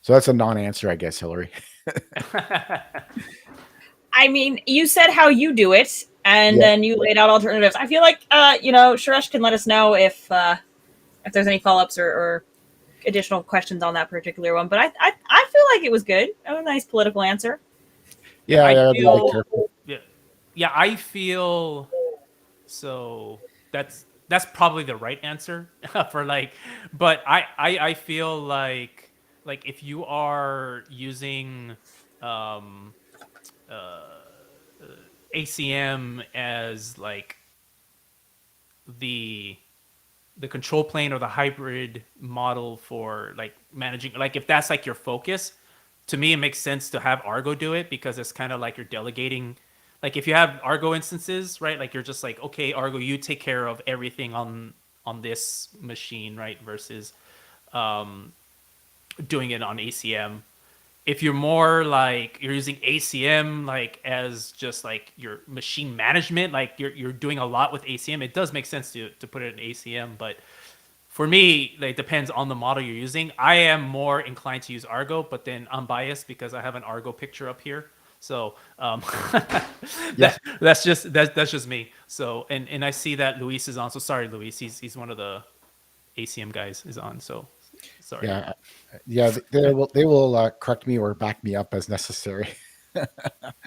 So that's a non-answer, I guess, Hillary. I mean, you said how you do it, and Yeah. then you laid out alternatives. I feel like, Suresh can let us know if there's any follow-ups or additional questions on that particular one. But I feel like it was good. It was a nice political answer. Yeah, I I'd be a bit feel, careful. yeah, I feel so that's probably the right answer for like, but I feel like if you are using um ACM as like the control plane or the hybrid model for like managing, like if that's like your focus, to me it makes sense to have Argo do it, because it's kind of like you're delegating. Like if you have Argo instances, right, like you're just like, okay, Argo, you take care of everything on this machine, right, versus doing it on ACM. If you're more like you're using ACM like as just like your machine management, like you're doing a lot with ACM, it does make sense to put it in ACM. But for me, like, it depends on the model you're using. I am more inclined to use Argo, but then I'm biased because I have an Argo picture up here. So Yeah. that's just me. So and I see that Luis is on. So sorry, Luis. He's one of the ACM guys is on. So sorry. Yeah, they will correct me or back me up as necessary.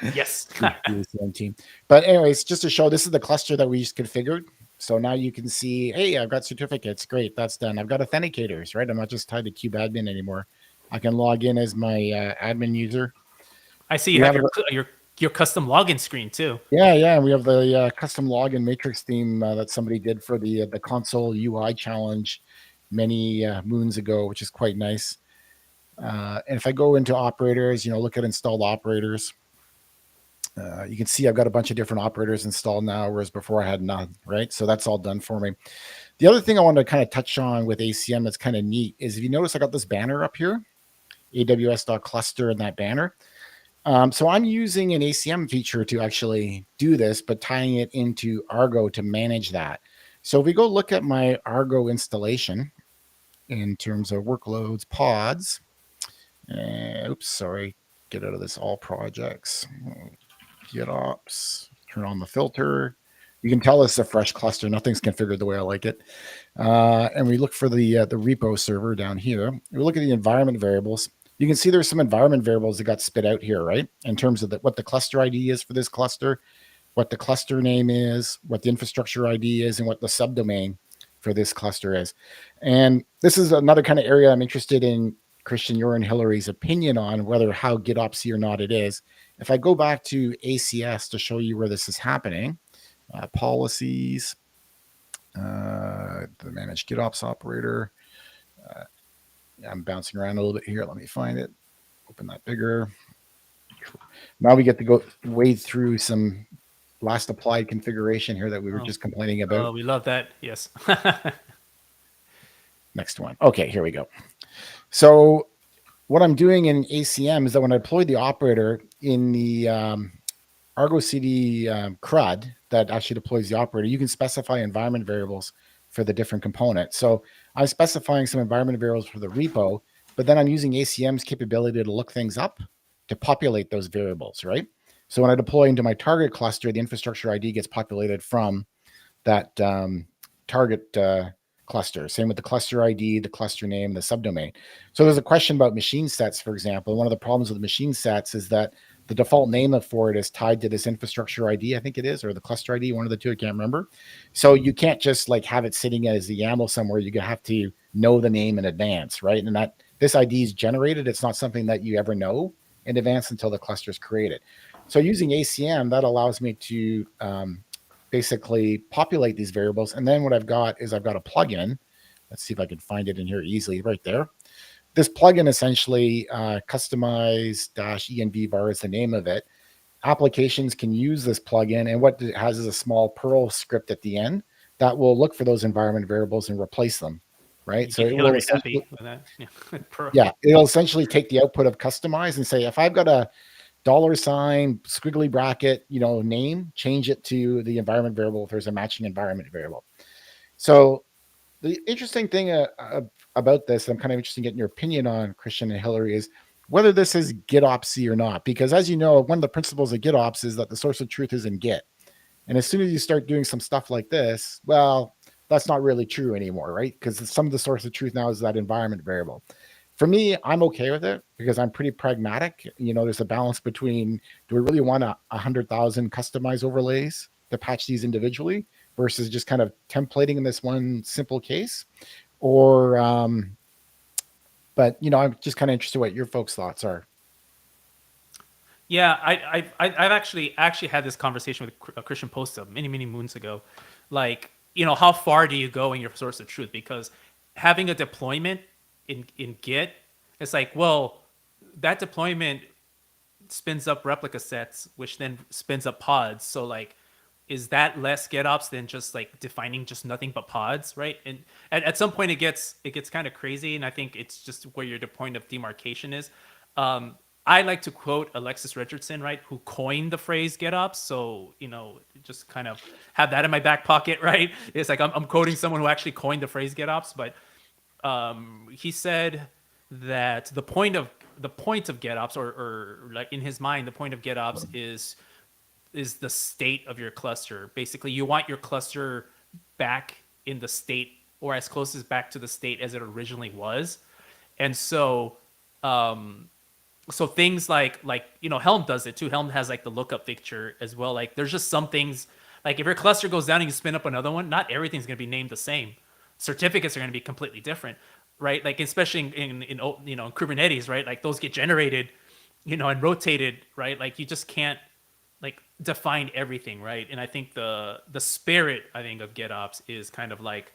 Yes. The ACM team. But anyways, just to show, this is the cluster that we just configured. So now you can see, hey, I've got certificates. Great, that's done. I've got authenticators, right? I'm not just tied to KubeAdmin anymore. I can log in as my admin user. I see you have your custom login screen too. Yeah. We have the custom login matrix theme that somebody did for the console UI challenge many moons ago, which is quite nice. And if I go into operators, look at installed operators, you can see I've got a bunch of different operators installed now, whereas before I had none, right? So that's all done for me. The other thing I wanted to kind of touch on with ACM that's kind of neat is, if you notice, I got this banner up here, aws.cluster, and that banner. So I'm using an ACM feature to actually do this, but tying it into Argo to manage that. So if we go look at my Argo installation in terms of workloads, pods, oops, sorry, get out of this all projects, GitOps, turn on the filter. You can tell it's a fresh cluster. Nothing's configured the way I like it. And we look for the repo server down here. We look at the environment variables. You can see there's some environment variables that got spit out here, right? In terms of what the cluster ID is for this cluster, what the cluster name is, what the infrastructure ID is, and what the subdomain for this cluster is. And this is another kind of area I'm interested in Christian, your and Hillary's opinion on whether how GitOpsy or not it is. If I go back to ACS to show you where this is happening, policies, the managed GitOps operator. I'm bouncing around a little bit here. Let me find it. Open that bigger. Now we get to go wade through some last applied configuration here that we were just complaining about. Oh, we love that. Yes. Next one. Okay, here we go. So what I'm doing in ACM is that when I deploy the operator in the Argo CD CRUD that actually deploys the operator, you can specify environment variables for the different components. So I'm specifying some environment variables for the repo, but then I'm using ACM's capability to look things up to populate those variables, right? So when I deploy into my target cluster, the infrastructure ID gets populated from that target cluster. Same with the cluster ID, the cluster name, the subdomain. So there's a question about machine sets, for example. One of the problems with machine sets is that the default name for it is tied to this infrastructure ID, I think it is, or the cluster ID, one of the two, I can't remember. So you can't just like have it sitting as a YAML somewhere. You have to know the name in advance, right? And that this ID is generated. It's not something that you ever know in advance until the cluster is created. So using ACM, that allows me to basically populate these variables. And then what I've got is I've got a plugin. Let's see if I can find it in here easily right there. This plugin essentially customize-env is the name of it. Applications can use this plugin, and what it has is a small Perl script at the end that will look for those environment variables and replace them, right? So it will essentially, it'll essentially take the output of customize and say, if I've got a $, squiggly bracket, name, change it to the environment variable if there's a matching environment variable. So the interesting thing about this, I'm kind of interested in getting your opinion on, Christian and Hillary, is whether this is GitOpsy or not, because as you know, one of the principles of GitOps is that the source of truth is in Git. And as soon as you start doing some stuff like this, well, that's not really true anymore, right? Because some of the source of truth now is that environment variable. For me, I'm okay with it because I'm pretty pragmatic. There's a balance between, do we really want 100,000 customized overlays to patch these individually versus just kind of templating in this one simple case? Or, but I'm just kind of interested what your folks' thoughts are. Yeah, I've actually had this conversation with Christian Posta many moons ago. Like, how far do you go in your source of truth? Because having a deployment in Git, it's like, well, that deployment spins up replica sets, which then spins up pods. So like, is that less GitOps than just like defining just nothing but pods, right? And at some point it gets kind of crazy, and I think it's just where the point of demarcation is. I like to quote Alexis Richardson, right, who coined the phrase GitOps. So, just kind of have that in my back pocket, right? It's like I'm quoting someone who actually coined the phrase GitOps, but he said that the point of GitOps, or like in his mind, the point of GitOps is the state of your cluster. Basically, you want your cluster back in the state, or as close as back to the state as it originally was. And so so things like Helm does it too. Helm has like the lookup feature as well. Like there's just some things, like if your cluster goes down and you spin up another one, not everything's going to be named the same. Certificates are going to be completely different, right? Like especially in Kubernetes, right? Like those get generated, and rotated, right? Like you just can't like define everything, right? And I think the spirit, I think, of GitOps is kind of like,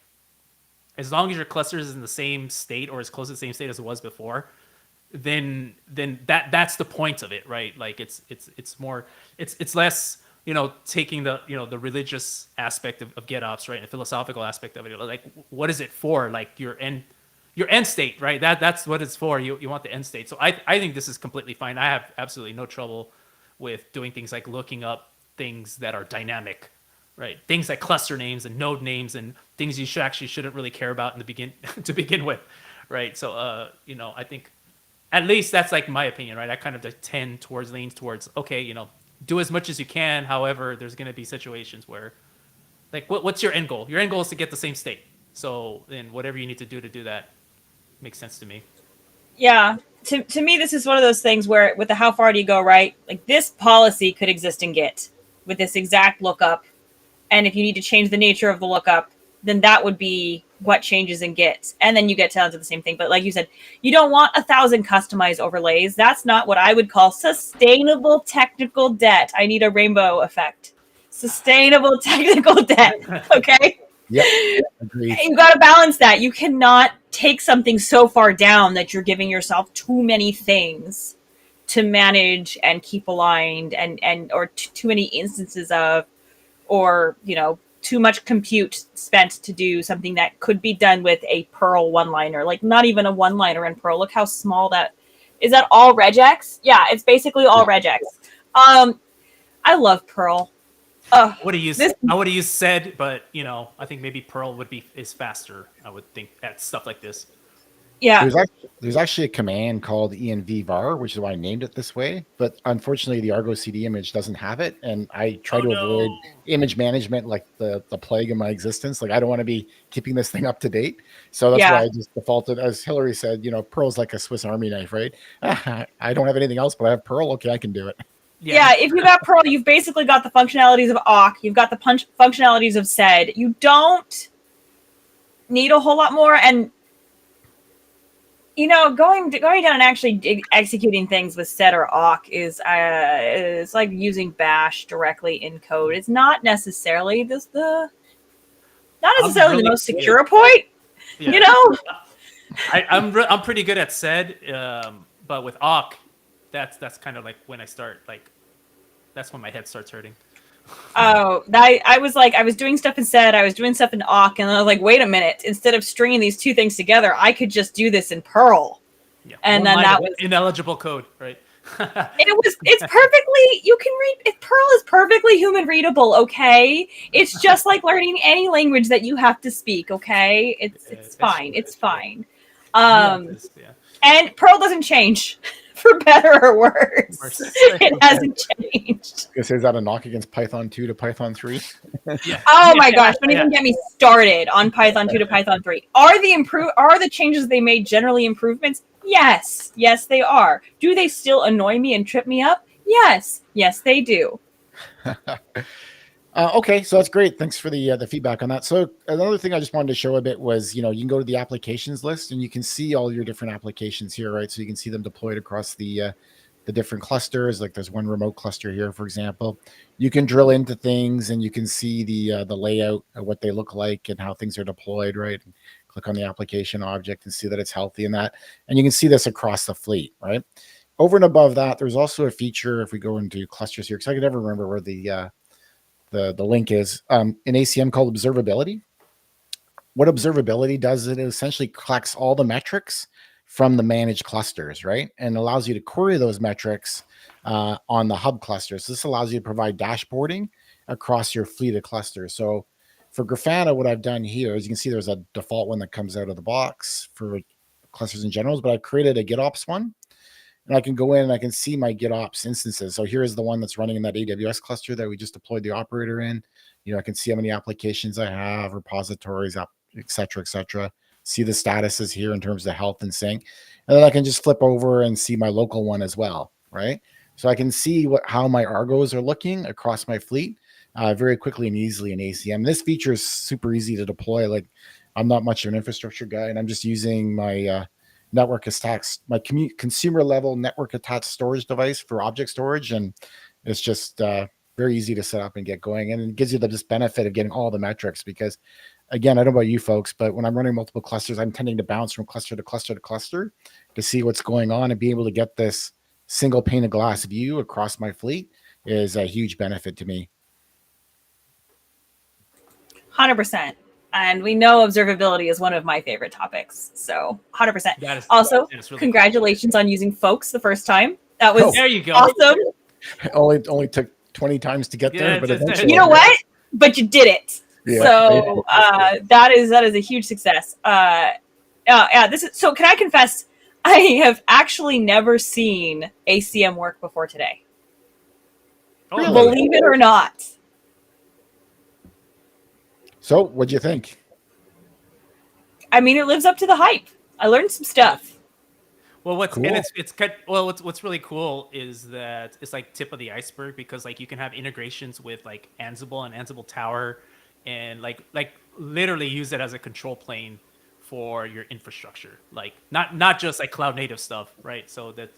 as long as your cluster is in the same state or as close to the same state as it was before, then that's the point of it, right? Like it's more, it's less, taking the the religious aspect of GitOps, right, and the philosophical aspect of it. Like, what is it for? Like your end state, right? That's what it's for. You want the end state. So I think this is completely fine. I have absolutely no trouble with doing things like looking up things that are dynamic, right? Things like cluster names and node names and things you shouldn't really care about in the to begin with, right? So I think at least that's like my opinion, right? I kind of leans towards okay, do as much as you can. However, there's going to be situations where, like, what's your end goal? Your end goal is to get the same state. So then whatever you need to do that makes sense to me. Yeah. To me, this is one of those things where with the how far do you go, right? Like this policy could exist in Git with this exact lookup. And if you need to change the nature of the lookup, then that would be what changes in Git. And then you get down to the same thing. But like you said, you don't want 1,000 customized overlays. That's not what I would call sustainable technical debt. I need a rainbow effect. Sustainable technical debt. Okay? Yep, agreed. You got to balance that. You cannot take something so far down that you're giving yourself too many things to manage and keep aligned and or too many instances of, or too much compute spent to do something that could be done with a Perl one-liner. Like not even a one-liner in Perl. Look how small that is. That all regex? Yeah, it's basically all regex. I love Perl. I would have used sed, but I think maybe Perl is faster. I would think at stuff like this. Yeah. There's actually a command called env-var, which is why I named it this way. But unfortunately, the Argo CD image doesn't have it, and I try to avoid image management like the plague of my existence. Like I don't want to be keeping this thing up to date, so that's why I just defaulted. As Hillary said, Perl's like a Swiss Army knife, right? I don't have anything else, but I have Perl. Okay, I can do it. Yeah, if you got Perl, you've basically got the functionalities of awk. You've got the functionalities of sed. You don't need a whole lot more. And going down and actually executing things with sed or awk is like using bash directly in code. It's not necessarily the most secure point. Yeah. I'm pretty good at sed, but with awk, that's kind of like when I start that's when my head starts hurting. Oh, I was doing stuff in sed, I was doing stuff in awk, and I was like, wait a minute, instead of stringing these two things together, I could just do this in Perl. Yeah. And then that was ineligible code, right? It's perfectly, you can read, Perl is perfectly human readable, okay? It's just like learning any language that you have to speak, okay? It's fine. It's fine. And Perl doesn't change for better or worse. It hasn't changed. Is that a knock against Python 2 to Python 3? Yeah. Oh my gosh, don't even get me started on Python 2 to Python 3. Are the changes they made generally improvements? Yes. Yes, they are. Do they still annoy me and trip me up? Yes. Yes, they do. Okay, so that's great. Thanks for the feedback on that. So another thing I just wanted to show a bit was, you can go to the applications list and you can see all your different applications here, right? So you can see them deployed across the different clusters. Like there's one remote cluster here, for example. You can drill into things and you can see the layout of what they look like and how things are deployed, right? And click on the application object and see that it's healthy in that. And you can see this across the fleet, right? Over and above that, there's also a feature if we go into clusters here, because I could never remember where the link is in ACM called observability. What observability does, it essentially collects all the metrics from the managed clusters, right? And allows you to query those metrics on the hub cluster. So this allows you to provide dashboarding across your fleet of clusters. So for Grafana, what I've done here is you can see there's a default one that comes out of the box for clusters in general, but I've created a GitOps one. And I can go in and I can see my GitOps instances. So here's the one that's running in that AWS cluster that we just deployed the operator in. I can see how many applications I have, repositories, et cetera, see the statuses here in terms of health and sync. And then I can just flip over and see my local one as well, right? So I can see how my Argos are looking across my fleet very quickly and easily in ACM. This feature is super easy to deploy. Like I'm not much of an infrastructure guy and I'm just using my network attached, my consumer level network attached storage device for object storage. And it's just very easy to set up and get going. And it gives you this benefit of getting all the metrics because again, I don't know about you folks, but when I'm running multiple clusters, I'm tending to bounce from cluster to cluster to cluster to see what's going on and be able to get this single pane of glass view across my fleet is a huge benefit to me. 100%. And we know observability is one of my favorite topics. So 100%. Also, really congratulations cool on using Folks the first time. That was there you go. Awesome. Only took 20 times to get there, but eventually. You know what? But you did it. Yeah. So that is a huge success. This is so. Can I confess? I have actually never seen ACM work before today. Really? Believe it or not. So, what'd you think? I mean, it lives up to the hype. I learned some stuff. Well, what's really cool is that it's like tip of the iceberg because like you can have integrations with like Ansible and Ansible Tower, and like literally use it as a control plane for your infrastructure. Like not just like cloud native stuff, right? So that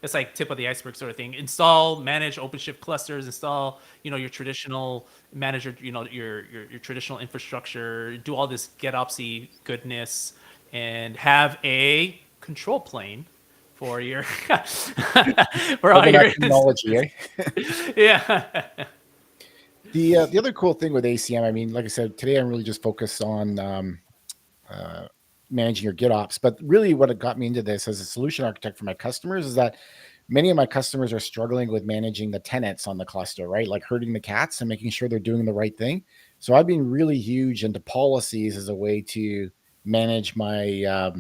it's like tip of the iceberg sort of thing. Install, manage OpenShift clusters, install, your traditional manager, your traditional infrastructure, do all this GitOpsy goodness, and have a control plane for your for all your technology, eh? Yeah. The other cool thing with ACM, I mean, like I said, today I'm really just focused on managing your GitOps. But really what it got me into this as a solution architect for my customers is that many of my customers are struggling with managing the tenants on the cluster, right? Like herding the cats and making sure they're doing the right thing. So I've been really huge into policies as a way to manage my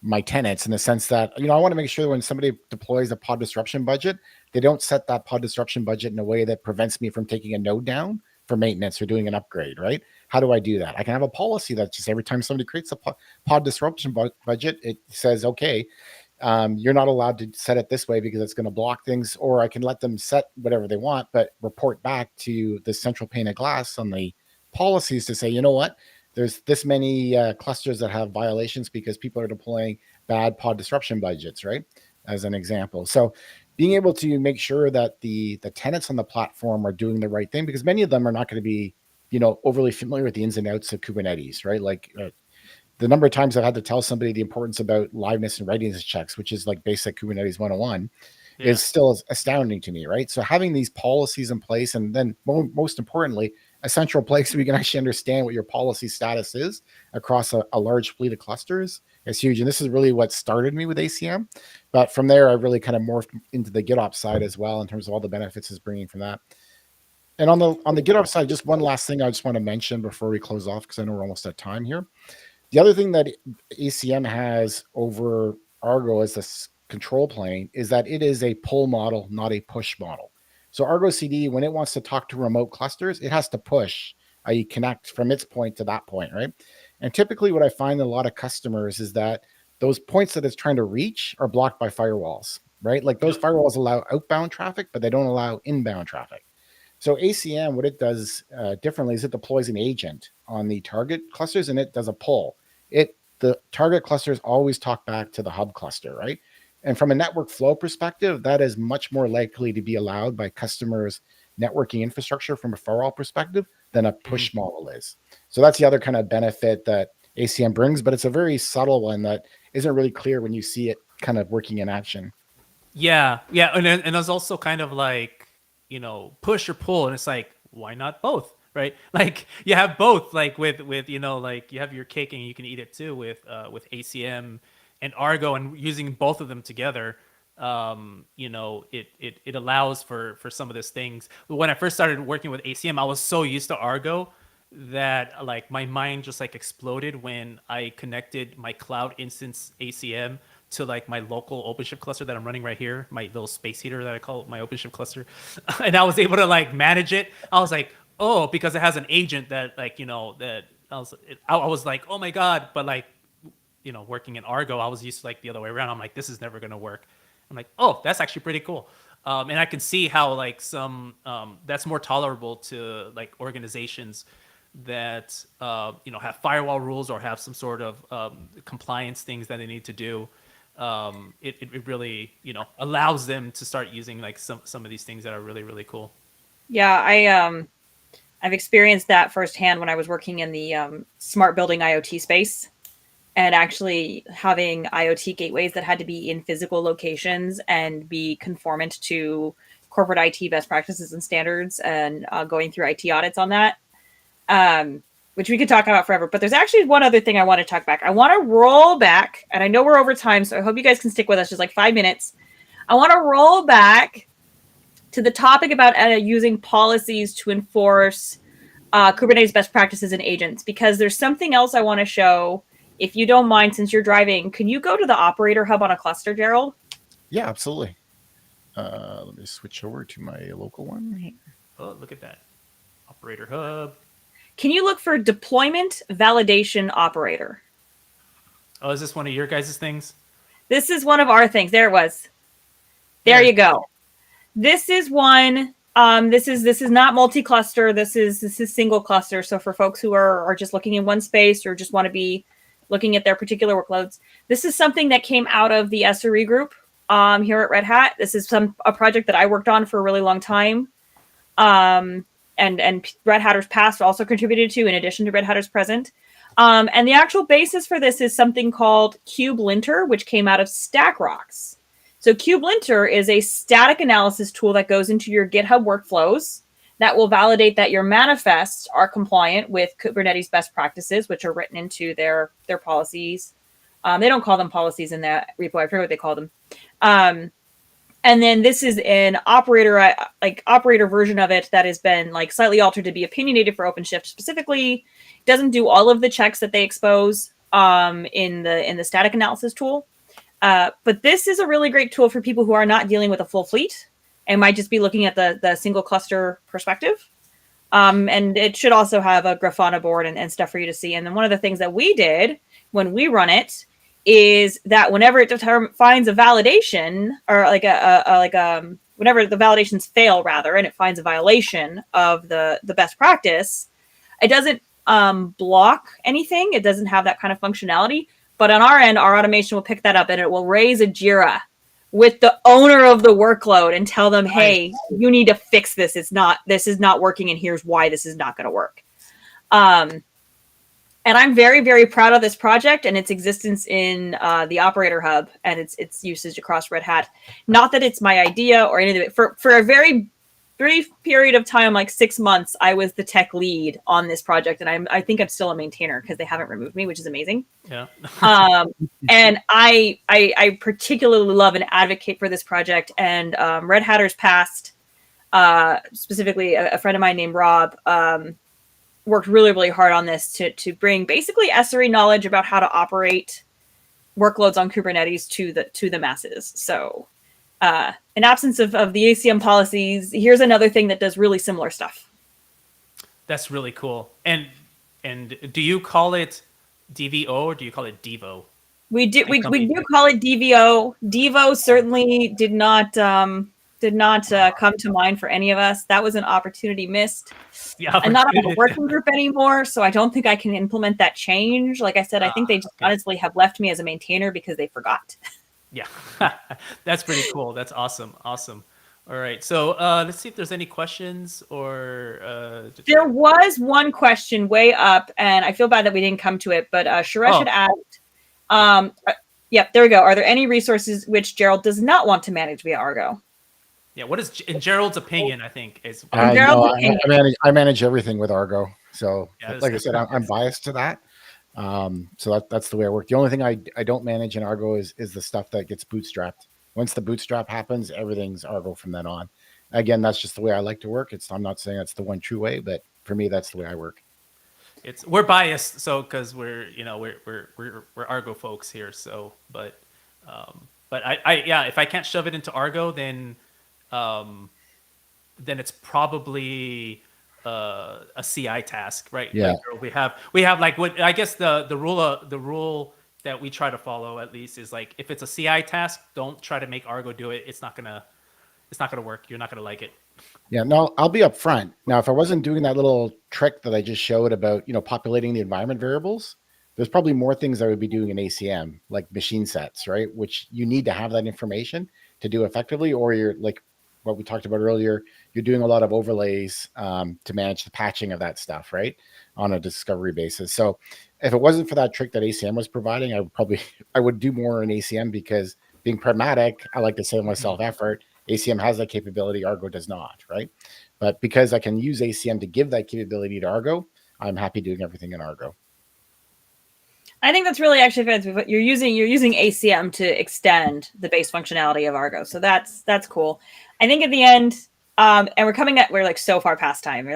my tenants in the sense that, I want to make sure when somebody deploys a pod disruption budget, they don't set that pod disruption budget in a way that prevents me from taking a node down for maintenance or doing an upgrade, right? How do I do that? I can have a policy that just every time somebody creates a pod disruption budget, it says, okay, you're not allowed to set it this way because it's going to block things, or I can let them set whatever they want, but report back to the central pane of glass on the policies to say, you know what, there's this many clusters that have violations because people are deploying bad pod disruption budgets, right? As an example. So being able to make sure that the tenants on the platform are doing the right thing, because many of them are not going to be, overly familiar with the ins and outs of Kubernetes, right? Like the number of times I've had to tell somebody the importance about liveness and readiness checks, which is like basic Kubernetes 101, is still astounding to me, right? So having these policies in place, and then most importantly, a central place so we can actually understand what your policy status is across a large fleet of clusters is huge. And this is really what started me with ACM. But from there, I really kind of morphed into the GitOps side as well in terms of all the benefits it's bringing from that. And on the GitOps side, just one last thing I just want to mention before we close off, because I know we're almost at time here. The other thing that ACM has over Argo as this control plane is that it is a pull model, not a push model. So Argo CD, when it wants to talk to remote clusters, it has to push, i.e. connect from its point to that point, right? And typically what I find in a lot of customers is that those points that it's trying to reach are blocked by firewalls, right? Like those firewalls allow outbound traffic, but they don't allow inbound traffic. So ACM, what it does differently is it deploys an agent on the target clusters and it does a pull. The target clusters always talk back to the hub cluster, right? And from a network flow perspective, that is much more likely to be allowed by customers' networking infrastructure from a firewall perspective than a push model is. So that's the other kind of benefit that ACM brings, but it's a very subtle one that isn't really clear when you see it kind of working in action. Yeah, and there's also kind of like, push or pull, and it's like, why not both, right? Like you have both, like with like you have your cake and you can eat it too with ACM and Argo, and using both of them together, it allows for some of these things. When I first started working with ACM, I was so used to Argo that like my mind just like exploded when I connected my cloud instance ACM to like my local OpenShift cluster that I'm running right here, my little space heater that I call my OpenShift cluster. And I was able to like manage it. I was like, oh, because it has an agent that like, that I was like, oh my God. But like, working in Argo, I was used to like the other way around. I'm like, this is never going to work. I'm like, oh, that's actually pretty cool. And I can see how like some, that's more tolerable to like organizations that, have firewall rules or have some sort of compliance things that they need to do. It really, allows them to start using like some of these things that are really, really cool. Yeah, I've experienced that firsthand when I was working in the smart building IoT space, and actually having IoT gateways that had to be in physical locations and be conformant to corporate IT best practices and standards, and going through IT audits on that, which we could talk about forever. But there's actually one other thing I want to talk back. I want to roll back, and I know we're over time, so I hope you guys can stick with us just like 5 minutes. I want to roll back to the topic about using policies to enforce Kubernetes best practices and agents, because there's something else I want to show. If you don't mind, since you're driving, can you go to the operator hub on a cluster, Gerald? Yeah, absolutely. Let me switch over to my local one. Oh, look at that. Operator hub. Can you look for deployment validation operator? Oh, is this one of your guys' things? This is one of our things. There it was. There you go. This is one. This is not multi-cluster. This is single cluster. So for folks who are just looking in one space or just want to be looking at their particular workloads, this is something that came out of the SRE group here at Red Hat. This is a project that I worked on for a really long time. And Red Hatters past also contributed to, in addition to Red Hatters present. And the actual basis for this is something called kubelinter, which came out of StackRox. So kubelinter is a static analysis tool that goes into your GitHub workflows that will validate that your manifests are compliant with Kubernetes best practices, which are written into their policies. They don't call them policies in that repo. I forget what they call them. And then this is an operator version of it that has been like slightly altered to be opinionated for OpenShift specifically. It doesn't do all of the checks that they expose in the static analysis tool. But this is a really great tool for people who are not dealing with a full fleet and might just be looking at the single cluster perspective. And it should also have a Grafana board and stuff for you to see. And then one of the things that we did when we run it is that whenever it finds a validation, or whenever the validations fail rather, and it finds a violation of the best practice, it doesn't block anything. It doesn't have that kind of functionality. But on our end, our automation will pick that up and it will raise a JIRA with the owner of the workload and tell them, hey, you need to fix this. This is not working, and here's why this is not going to work. And I'm very, very proud of this project and its existence in the Operator Hub and its usage across Red Hat. Not that it's my idea or anything. For a very brief period of time, like 6 months, I was the tech lead on this project, and I think I'm still a maintainer because they haven't removed me, which is amazing. Yeah. And I particularly love and advocate for this project. And Red Hatters past, specifically a friend of mine named Rob, worked really, really hard on this to bring basically SRE knowledge about how to operate workloads on Kubernetes to the masses. So in absence of the ACM policies, here's another thing that does really similar stuff. That's really cool. And do you call it DVO or do you call it Devo? We do call it DVO. Devo certainly did not come to mind for any of us. That was an opportunity missed. I'm not on a working group anymore, so I don't think I can implement that change. Like I said, I think they just honestly have left me as a maintainer because they forgot. Yeah, that's pretty cool. That's awesome. All right, so let's see if there's any questions or. There was one question way up, and I feel bad that we didn't come to it, but Suresh had asked. Yep, there we go. Are there any resources which Gerald does not want to manage via Argo? Yeah, what is in Gerald's opinion? I think is. I manage everything with Argo. So, like I said, I'm biased to that. So that's the way I work. The only thing I don't manage in Argo is the stuff that gets bootstrapped. Once the bootstrap happens, everything's Argo from then on. Again, that's just the way I like to work. I'm not saying that's the one true way, but for me, that's the way I work. We're biased, so because we're Argo folks here. So, but if I can't shove it into Argo, then it's probably a CI task, right? Yeah. Like we have like what I guess the rule that we try to follow at least is like if it's a CI task, don't try to make Argo do it. It's not gonna work. You're not gonna like it. Yeah, no, I'll be upfront. Now, if I wasn't doing that little trick that I just showed about, populating the environment variables, there's probably more things I would be doing in ACM, like machine sets, right? Which you need to have that information to do effectively, or you're like what we talked about earlier, you're doing a lot of overlays to manage the patching of that stuff, right? On a discovery basis. So if it wasn't for that trick that ACM was providing, I would do more in ACM because being pragmatic, I like to save myself effort. ACM has that capability, Argo does not, right? But because I can use ACM to give that capability to Argo, I'm happy doing everything in Argo. I think that's really actually fancy. But you're using ACM to extend the base functionality of Argo, so that's cool. I think at the end, and we're like so far past time.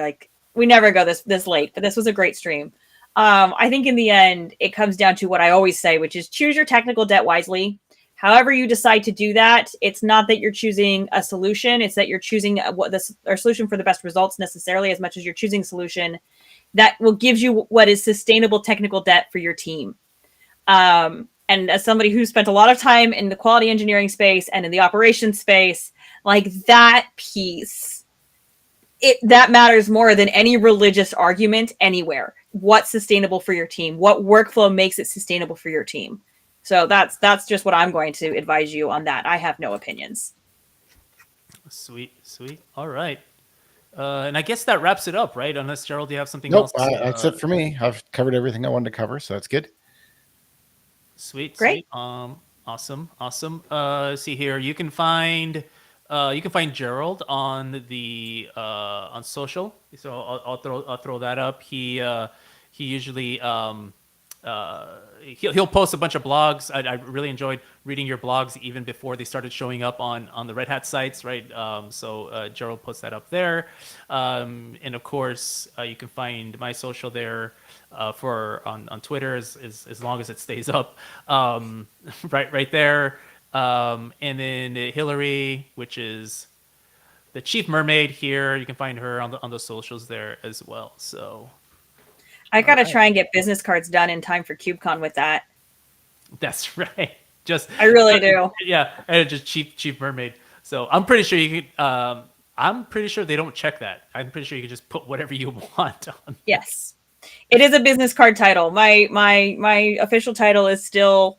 We never go this late, but this was a great stream. I think in the end, it comes down to what I always say, which is choose your technical debt wisely. However you decide to do that, it's not that you're choosing a solution. It's that you're choosing a solution for the best results necessarily, as much as you're choosing a solution that will give you what is sustainable technical debt for your team. And as somebody who spent a lot of time in the quality engineering space and in the operations space, like that piece, that matters more than any religious argument anywhere. What's sustainable for your team? What workflow makes it sustainable for your team? So that's just what I'm going to advise you on that. I have no opinions. Sweet. All right. And I guess that wraps it up, right? Unless, Gerald, you have something else? Nope, that's it for me. I've covered everything I wanted to cover, so that's good. Sweet. Great. Awesome. See here. You can find Gerald on the on social. So I'll throw that up. He usually he'll post a bunch of blogs. I really enjoyed reading your blogs even before they started showing up on the Red Hat sites, right? So Gerald puts that up there, and of course you can find my social there on Twitter as long as it stays up, right there, and then Hillary, which is the Chief Mermaid here. You can find her on the socials there as well. So. I got to try and get business cards done in time for KubeCon with that. That's right. I really do. Yeah, and just Chief Mermaid. So I'm pretty sure you can. I'm pretty sure they don't check that. I'm pretty sure you can just put whatever you want on. Yes, it is a business card title. My official title is still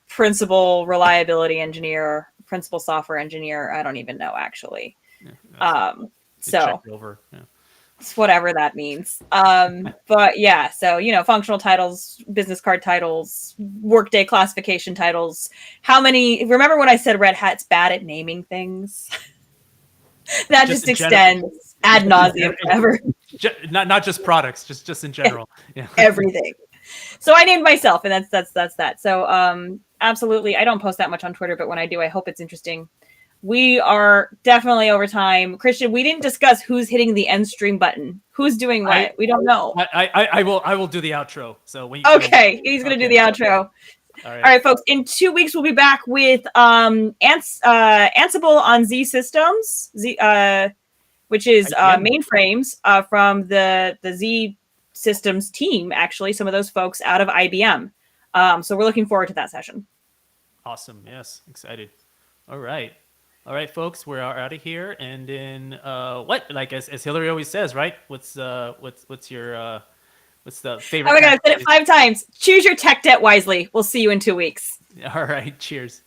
principal reliability engineer, principal software engineer. I don't even know actually. Yeah, so. Over. Yeah. Whatever that means. But yeah, so, functional titles, business card titles, workday classification titles. Remember when I said Red Hat's bad at naming things? That just extends ad nauseum forever. Not just products, just in general. Yeah. Everything. So I named myself, and that's that. So absolutely, I don't post that much on Twitter, but when I do, I hope it's interesting. We are definitely over time. Christian, we didn't discuss who's hitting the end stream button. Who's doing what? We don't know. I will do the outro. So okay, he's gonna do the outro. All right, folks. In 2 weeks, we'll be back with Ansible on Z systems, which is mainframes from the Z systems team. Actually, some of those folks out of IBM. So we're looking forward to that session. Awesome. Yes, excited. All right, folks. We're out of here. And then what? Like as Hillary always says, right? What's your what's the favorite? Oh my God, I've said it 5 times. Choose your tech debt wisely. We'll see you in 2 weeks. All right. Cheers.